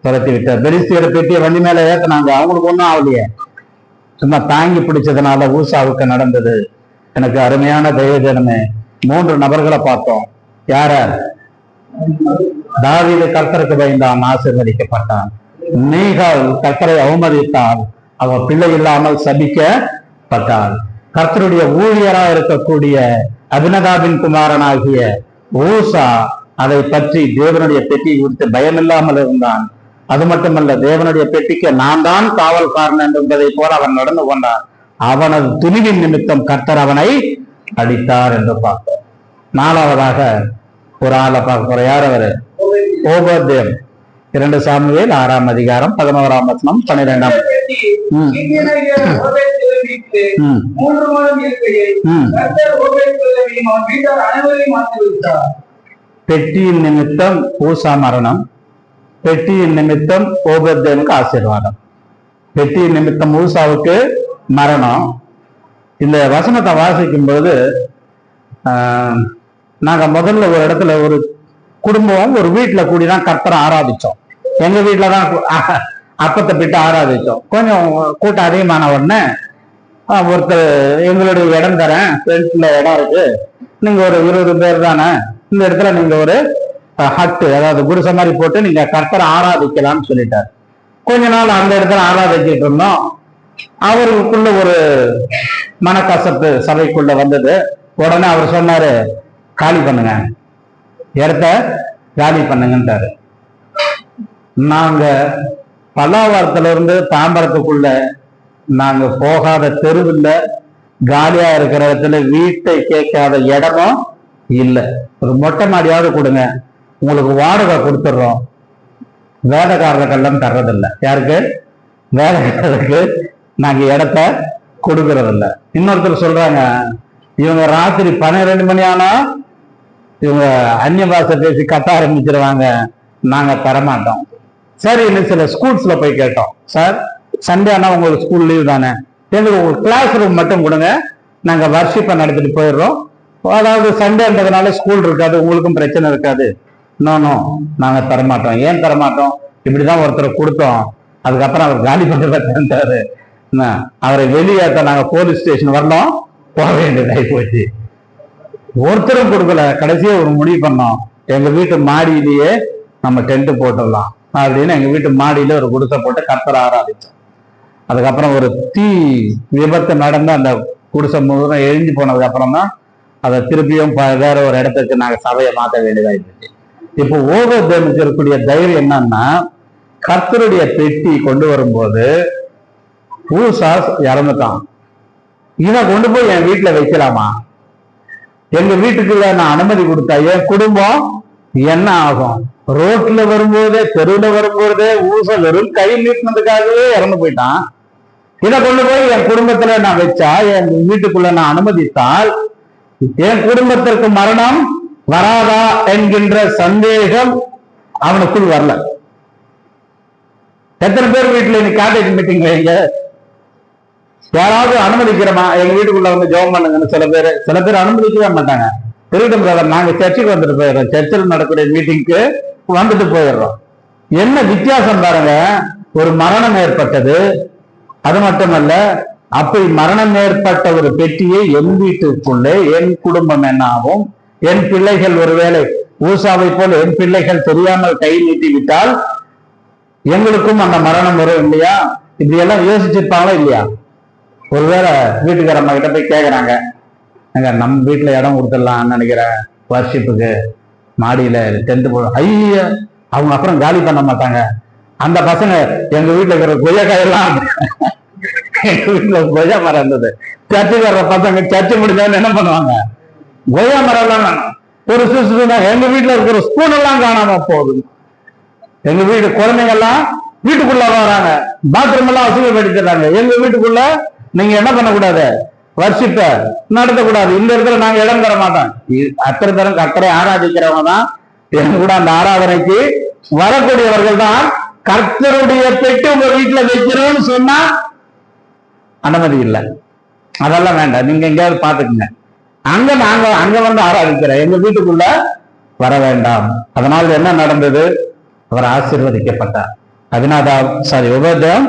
துரத்தி விட்டார். பெலிஸ்தியர் பெட்டியை வண்டி மேல ஏத்தினாங்க, அவங்களுக்கு ஒண்ணும் ஆகலையே, சும்மா தாங்கி பிடிச்சதுனால ஊசாவுக்கு நடந்தது. எனக்கு அருமையான தெய்வஜனமே, 3 நபர்களை பார்த்தோம். யார? தாவீது கர்த்தருக்கு பயந்தான், ஆசீர்வதிக்கப்பட்டான். மீகாள் கர்த்தரை அவமதித்தால், அவ பிள்ளை இல்லாமல் சபிக்கப்பட்டாள். கர்த்தருடைய ஊழியராக இருக்கக்கூடிய அபினதாபின் குமாரனாகிய ஊசா அதை பற்றி தேவனுடைய பெட்டி குறித்து பயமில்லாமல் இருந்தான். அது மட்டுமல்ல, தேவனுடைய பெட்டிக்கு நான் தான் காவல்காரன் என்பதை போல அவன் நடந்து கொண்டான். அவனது துணிவின் நிமித்தம் கர்த்தர் அவனை அடித்தார் என்று பார்த்தோம். 4வதாக ஒரு ஆளை பார்க்க போற. யார் அவரு? ஓபதேம். 2 சாமுவேல் 6ஆம் அதிகாரம் 11ஆம் வசனம் 12ஆம். பெட்டியின் நிமித்தம் ஊசா மரணம், பெட்டியின் நிமித்தம் ஓபதேமுக்கு ஆசீர்வாதம். பெட்டியின் நிமித்தம் ஊசாவுக்கு மரணம். இந்த வசனத்தை வாசிக்கும் போது நாங்க முதல்ல ஒரு இடத்துல ஒரு குடும்பம் ஒரு வீட்டுல கூடிதான் கர்த்தரை ஆராதிச்சோம். எங்க வீட்டுலதான் அப்பத்தை பிட்டு ஆராதிச்சோம். கொஞ்சம் கூட்டம் அதிகமான உடனே ஒருத்தர் எங்களுடைய இடம் தரேன், ஃப்ரெண்ட்ஸ்ல இடம் இருக்கு, நீங்க ஒரு 20 பேர் தானே, இந்த இடத்துல நீங்க ஒரு ஹட்டு, அதாவது குடிசை மாதிரி போட்டு நீங்க கர்த்தரை ஆராதிக்கலாம்னு சொல்லிட்டார். கொஞ்ச நாள் அந்த இடத்துல ஆராதிச்சுட்டு இருந்தோம். அவருக்குள்ள ஒரு மனக்கசப்பு சபைக்குள்ள வந்தது. உடனே அவர் சொன்னாரு, காலி பண்ணுங்க, இடத்த காலி பண்ணுங்கன்றாரு. நாங்க பல்லாவரத்துல இருந்து தாம்பரத்துக்குள்ள நாங்க போகாத தெருவில் காலியா இருக்கிற இடத்துல வீட்டை கேட்காத இடமும் இல்லை. ஒரு மொட்டை மாடியாவது கொடுங்க, உங்களுக்கு வாடகை கொடுத்துடுறோம். வேலைக்காரர்கள்லாம் தர்றதில்லை. யாருக்கு? வேலைக்காரருக்கு நாங்க இடத்த கொடுக்கறதில்ல. இன்னொருத்தர் சொல்றாங்க, இவங்க ராத்திரி 12 மணி ஆனா இவங்க அந்நிய பாஷை பேசி கத்த ஆரம்பிச்சிருவாங்க, நாங்க தரமாட்டோம். சரி, இன்னும் சில ஸ்கூல்ஸ்ல போய் கேட்டோம், சார் சண்டே ஆனா உங்களுக்கு ஸ்கூல் லீவ் தானே, எங்களுக்கு உங்களுக்கு கிளாஸ் ரூம் மட்டும் கொடுங்க, நாங்க வர்ஷிப்பை நடத்திட்டு போயிடுறோம். அதாவது சண்டேன்றதுனால ஸ்கூல் இருக்காது, உங்களுக்கும் பிரச்சனை இருக்காது. நோ நாங்க தரமாட்டோம். ஏன் தரமாட்டோம்? இப்படிதான் ஒருத்தர் கொடுத்தோம், அதுக்கப்புறம் அவர் காலி பண்றாரு. அவரை வெளியேற்ற நாங்க போலீஸ் ஸ்டேஷன் வரலாம், போக வேண்டியதாகி போச்சு. ஒருத்தரும் கொடுக்கல. கடைசியா ஒரு முடிவு பண்ணோம், எங்க வீட்டு மாடியிலேயே நம்ம டென்ட் போட்டுடலாம் அப்படின்னு எங்க வீட்டு மாடியில ஒரு குடிசை போட்டு கர்த்தரை ஆராதிச்சோம். அதுக்கப்புறம் ஒரு தீ விபத்து நடந்து அந்த குடிசை முழுவதும் எரிஞ்சு போனதுக்கு அப்புறம் தான் அதை திருப்பியும் வேற ஒரு இடத்துக்கு நாங்க சபையை மாற்ற வேண்டியதாகிடுச்சு. இப்போ ஓபதேமுக்கு இருக்கக்கூடிய தைரியம் என்னன்னா, கர்த்தருடைய பெட்டி கொண்டு வரும்போது ஊசா இறந்துட்டான். இதை கொண்டு போய் என் வீட்டுல வைக்கலாமா? எங்க வீட்டுக்குள்ள நான் அனுமதி கொடுத்தா என் குடும்பம் என்ன ஆகும்? ரோட்ல வரும்போதே, தெருவுல வரும்போதே ஊச வெறும் கை நீட்டினதுக்காகவே இறந்து போயிட்டான். இதை கொண்டு போய் என் குடும்பத்துல நான் வச்சா, என் வீட்டுக்குள்ள நான் அனுமதித்தால் என் குடும்பத்திற்கு மரணம் வராதா என்கின்ற சந்தேகம் அவனுக்குள் வரல. எத்தனை பேர் வீட்டுல இன்னைக்கு கான்டாக்ட் மீட்டிங் வைங்க, யாராவது அனுமதிக்கிறோமா எங்க வீட்டுக்குள்ள வந்து ஜெபம் பண்ணுங்கன்னு? சில பேர் அனுமதிக்கவே மாட்டாங்க. திருட்டம் பிரதர், நாங்க சர்ச்சுக்கு வந்துட்டு போயிடுறோம், சர்ச்சில் நடக்கிற மீட்டிங்க்கு வந்துட்டு போயிடுறோம். என்ன வித்தியாசம் பாருங்க. ஒரு மரணம் ஏற்பட்டது, அது மட்டுமல்ல, அப்படி மரணம் ஏற்பட்ட ஒரு பெட்டியை என் வீட்டுக்குள்ளே என் குடும்பம் என்ன ஆகும்? என் பிள்ளைகள் ஒருவேளை ஊசாவை போல் என் பிள்ளைகள் தெரியாமல் கை நீட்டி விட்டால் எங்களுக்கும் அந்த மரணம் வரும் இல்லையா? இப்படி எல்லாம் யோசிச்சிருப்பாங்களா இல்லையா? ஒருவேளை வீட்டுக்காரம்மா கிட்ட போய் கேக்குறாங்க, நம்ம வீட்டுல இடம் கொடுத்துடலாம்னு நினைக்கிறேன் வர்ஷிப்புக்கு, மாடியில டென்ட் போடும். ஐயா, அவங்க அப்புறம் காலி பண்ண மாட்டாங்க. அந்த பசங்க எங்க வீட்டுல இருக்கிற கொய்யாக்காயெல்லாம், எங்க வீட்டுல கொய்யா மரம் இருந்தது, சர்ச்சுக்கு வர்ற பசங்க சர்ச்சு முடிஞ்சவன்னு என்ன பண்ணுவாங்க? கொய்யா மரம் எல்லாம் வேணும். ஒரு சிசு எங்க வீட்டுல இருக்கிற ஸ்பூன் எல்லாம் காணாம போகுது. எங்க வீட்டு குழந்தைங்க எல்லாம் வீட்டுக்குள்ள வராங்க, பாத்ரூம் எல்லாம் அசுகப்படுத்திடுறாங்க. எங்க வீட்டுக்குள்ள நீங்க என்ன பண்ணக்கூடாது? வர்ஷிப்ப நடத்தக்கூடாது. இந்த இடத்துல நாங்க இடம் தர மாட்டோம். அத்தனை தரம் கர்த்தரை ஆராதிக்கிறவங்க தான் எங்க கூட அந்த ஆராதனைக்கு வரக்கூடியவர்கள் தான். கர்த்தருடைய பெட்டு உங்க வீட்டுல வைக்கிறோம்னு சொன்னா அனுமதி இல்லை. அதெல்லாம் வேண்டாம், நீங்க எங்கேயாவது பாத்துக்குங்க. அங்க வந்து ஆராதிக்கிறேன், எங்க வீட்டுக்குள்ள வர வேண்டாம். அதனால என்ன நடந்தது? அவர் ஆசீர்வதிக்கப்பட்டார். உபதேவம்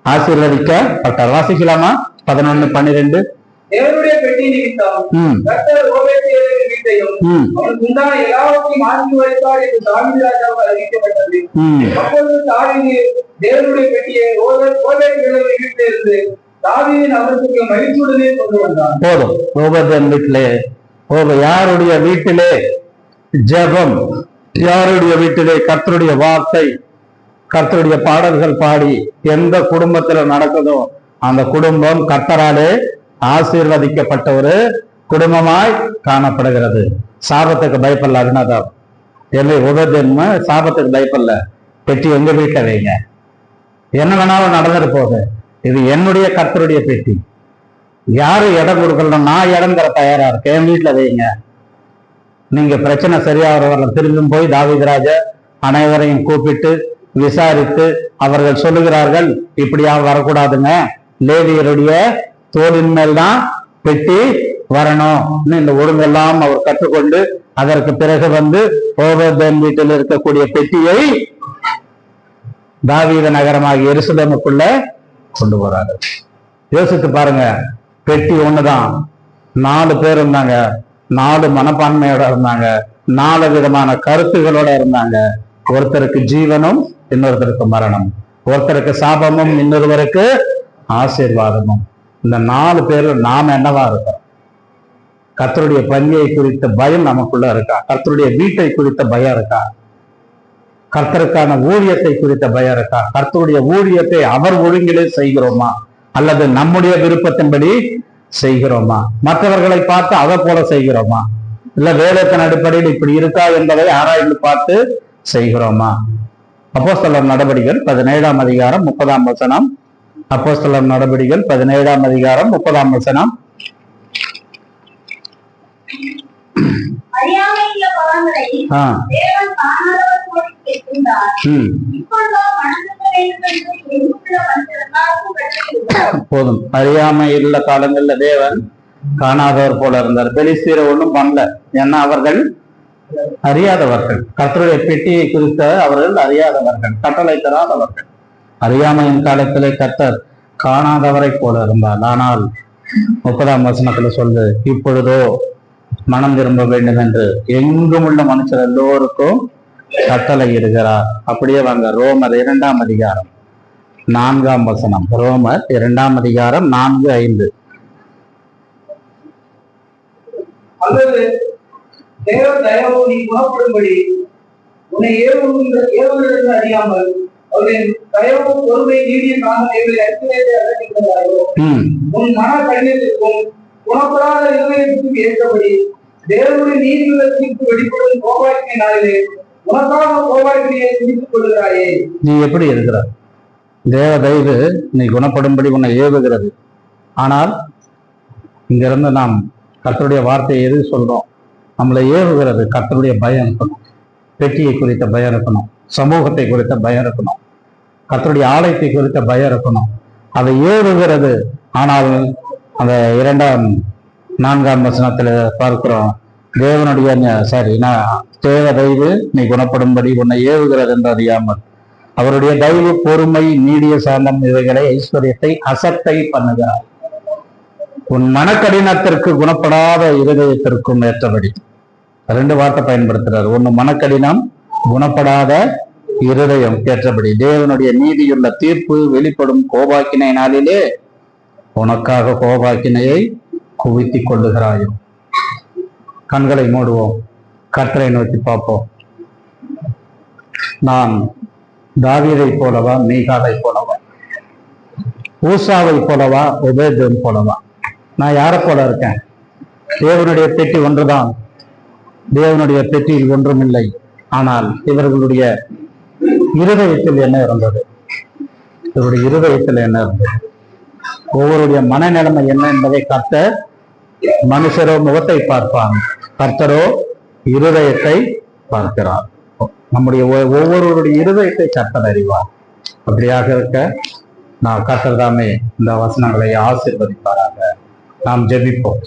ஆசீர்வதிக்கப்பட்டார். வாசிக்கலாமா? 11-12. தேவனுடைய பெட்டி நிமித்தம் கர்த்தர் ஓபேத் வீட்டையும் அவனுக்கு உண்டான எல்லாவற்றையும் ஆசீர்வதித்தார் என்று தாவீது ராஜாவால் அறிவிக்கப்பட்டது. அப்பொழுது தாவீது தேவனுடைய பெட்டியை ஓபேத் வீட்டிலிருந்து தாவீதின் அவருக்கு மகிழ்ச்சியுடனே கொண்டு வந்தான். போதும். ஓபேத் வீட்டிலே, யாருடைய வீட்டிலே ஜெபம், யாருடைய வீட்டிலே கர்த்தருடைய வார்த்தை, கர்த்தருடைய பாடல்கள் பாடி எந்த குடும்பத்துல நடக்குதோ அந்த குடும்பம் கர்த்தராலே ஆசீர்வதிக்கப்பட்ட ஒரு குடும்பமாய் காணப்படுகிறது. சாபத்துக்கு பயப்படல. அதனாதான் உபதேன்ம சாபத்துக்கு பயப்படல. பெட்டி எங்க வீட்டுல வைங்க, என்ன வேணாலும் நடந்துட்டு போகுது. இது என்னுடைய கர்த்தருடைய பெட்டி. யாரு இடம் கொடுக்கணும்? நான் இடம் தர தயாரா இருக்கேன், என் வீட்டுல வைங்க. நீங்க பிரச்சனை சரியாகிறவர்கள் திரும்பும் போய் தாவீது ராஜா அனைவரையும் கூப்பிட்டு விசாரித்து அவர்கள் சொல்லுகிறார்கள், இப்படியா வரக்கூடாதுங்க, லேவியருடைய தோளின் மேல் தான் பெட்டி வரணும். இந்த ஒழுங்கெல்லாம் அவர் கற்றுக்கொண்டு அதற்கு பிறகு வந்து ஓபேத் வீட்டில் இருக்கக்கூடிய பெட்டியை தாவீது நகரமாகிய எருசலேமுக்குள்ள கொண்டு போறாரு. யோசித்து பாருங்க, பெட்டி ஒண்ணுதான், 4 பேர் இருந்தாங்க, 4 மனப்பான்மையோட இருந்தாங்க, 4 விதமான கருத்துகளோட இருந்தாங்க. ஒருத்தருக்கு ஜீவனும், இன்னொருத்தருக்கு மரணம், ஒருத்தருக்கு சாபமும், இன்னொருவருக்கு ஆசீர்வாதமும். இந்த 4 பேரும் நாம என்னவா இருக்கோம்? கர்த்தருடைய பங்கியை குறித்த பயம் நமக்குள்ள இருக்கா? கர்த்தருடைய வீட்டை குறித்த பயம் இருக்கா? கர்த்தருக்கான ஊழியத்தை குறித்த பயம் இருக்கா? கர்த்தருடைய ஊழியத்தை அவர் ஒழுங்கிலே செய்கிறோமா, அல்லது நம்முடைய விருப்பத்தின்படி செய்கிறோமா? மற்றவர்களை பார்த்து அதை போல செய்கிறோமா, இல்ல வேலைத்தின் அடிப்படையில் இப்படி இருக்கா என்பதை ஆராய்ந்து பார்த்து செய்கிறோமா? அப்போஸ்தலர் நடபடிகள் 17ஆம் அதிகாரம் 30ஆம் வசனம். அப்போஸ்தலர் நடபடிகள் 17ஆம் அதிகாரம் 30ஆம் வசனம். போதும். அறியாமை உள்ள காலங்கள்ல தேவன் காணாதவர் போல இருந்தார். பெலிஸ்தீரை ஒண்ணும் பண்ணல, ஏன்னா அவர்கள் அறியாதவர்கள். கர்த்தருடைய பெட்டியை குறித்த அவர்கள் அறியாதவர்கள், கட்டளை தராதவர்கள். அறியாமையின் காலத்திலே கர்த்தர் காணாதவரை போல இருந்தார். ஆனால் 30ஆம் வசனத்துல சொல்லு, இப்பொழுதோ மனம் திரும்ப வேண்டும் என்று எங்கும் உள்ள மனுஷர் எல்லோருக்கும் கட்டளை இடுகிறார். அப்படியே வாங்க, ரோமர் 2ஆம் அதிகாரம் 4ஆம் வசனம். ரோமர் 2ஆம் அதிகாரம் 4-5. அல்லது தேவ தயவு நீ குணப்படும்படி உன்னை ஏவுகிறது அறியாமல் அவர்களின் தயவு பொறுமை நீடிய காலம் இவர்களை அச்சத்தை அகற்றுகிறாரோ உன் மன கடினத்திற்கும் குணப்படாத இருதயத்திற்கும் ஏற்றபடி தேவனுடைய நீதியுள்ள தீர்ப்பு வெளிப்படும் கோபாக்கிய நாளிலே உனக்காக கோபாக்கியை துடித்துக் கொள்கிறாயே. நீ எப்படி இருக்கிற? தேவ தயவு நீ குணப்படும்படி உன்னை ஏவுகிறது. ஆனால் இங்கிருந்து நாம் கர்த்தருடைய வார்த்தையை எது சொல்றோம்? நம்மளை ஏவுகிறது கர்த்தருடைய பயம் இருக்கணும். பெட்டியை குறித்த பயம் இருக்கணும், சமூகத்தை குறித்த பயம் இருக்கணும், கர்த்தருடைய ஆலயத்தை குறித்த பயம் இருக்கணும். அதை ஏவுகிறது. ஆனால் அந்த 2-4 வசனத்துல பார்க்கிறோம், தேவனுடைய தேவ தயவு நீ குணப்படும்படி உன்னை ஏவுகிறது என்று அறியாமல் அவருடைய தயவு பொறுமை நீடிய சாந்தம் இவைகளை ஐஸ்வர்யத்தை அசட்டை பண்ணுகிறார். உன் மனக்கடினத்திற்கு குணப்படாத இருதயத்திற்கும் ஏற்றபடி 2 வார்த்தை பயன்படுத்துறார். ஒண்ணு மனக்கடினம், குணப்படாத இருதயம் ஏற்றபடி தேவனுடைய நீதியுள்ள தீர்ப்பு வெளிப்படும் கோபாக்கினை நாளிலே உனக்காக கோபாக்கினையை குவித்திக் கொள்ளுகிறாயோ. கண்களை மூடுவோம், கர்த்தரை நோக்கி பார்ப்போம். நான் தாவீதை போலவா, மீகாலை போலவா, ஊசாவை போலவா, உபேதம் போலவா? நான் யாரை போல இருக்கேன்? தேவனுடைய பெட்டி ஒன்றுதான், தேவனுடைய பெட்டியில் ஒன்றுமில்லை. ஆனால் இவர்களுடைய இருதயத்தில் என்ன இருந்தது? இவருடைய இருதயத்தில் என்ன இருந்தது? ஒவ்வொருடைய மனநிலைமை என்ன என்பதை கர்த்தர், மனுஷரோ முகத்தை பார்ப்பான், கர்த்தரோ இருதயத்தை பார்க்கிறார். நம்முடைய ஒவ்வொருவருடைய இருதயத்தை கர்த்தர் அறிவார். அப்படியாக இருக்க நான் கர்த்தர் தாமே இந்த வசனங்களை ஆசீர்வதிப்பாராக. நாம் ஜெபிப்போம்.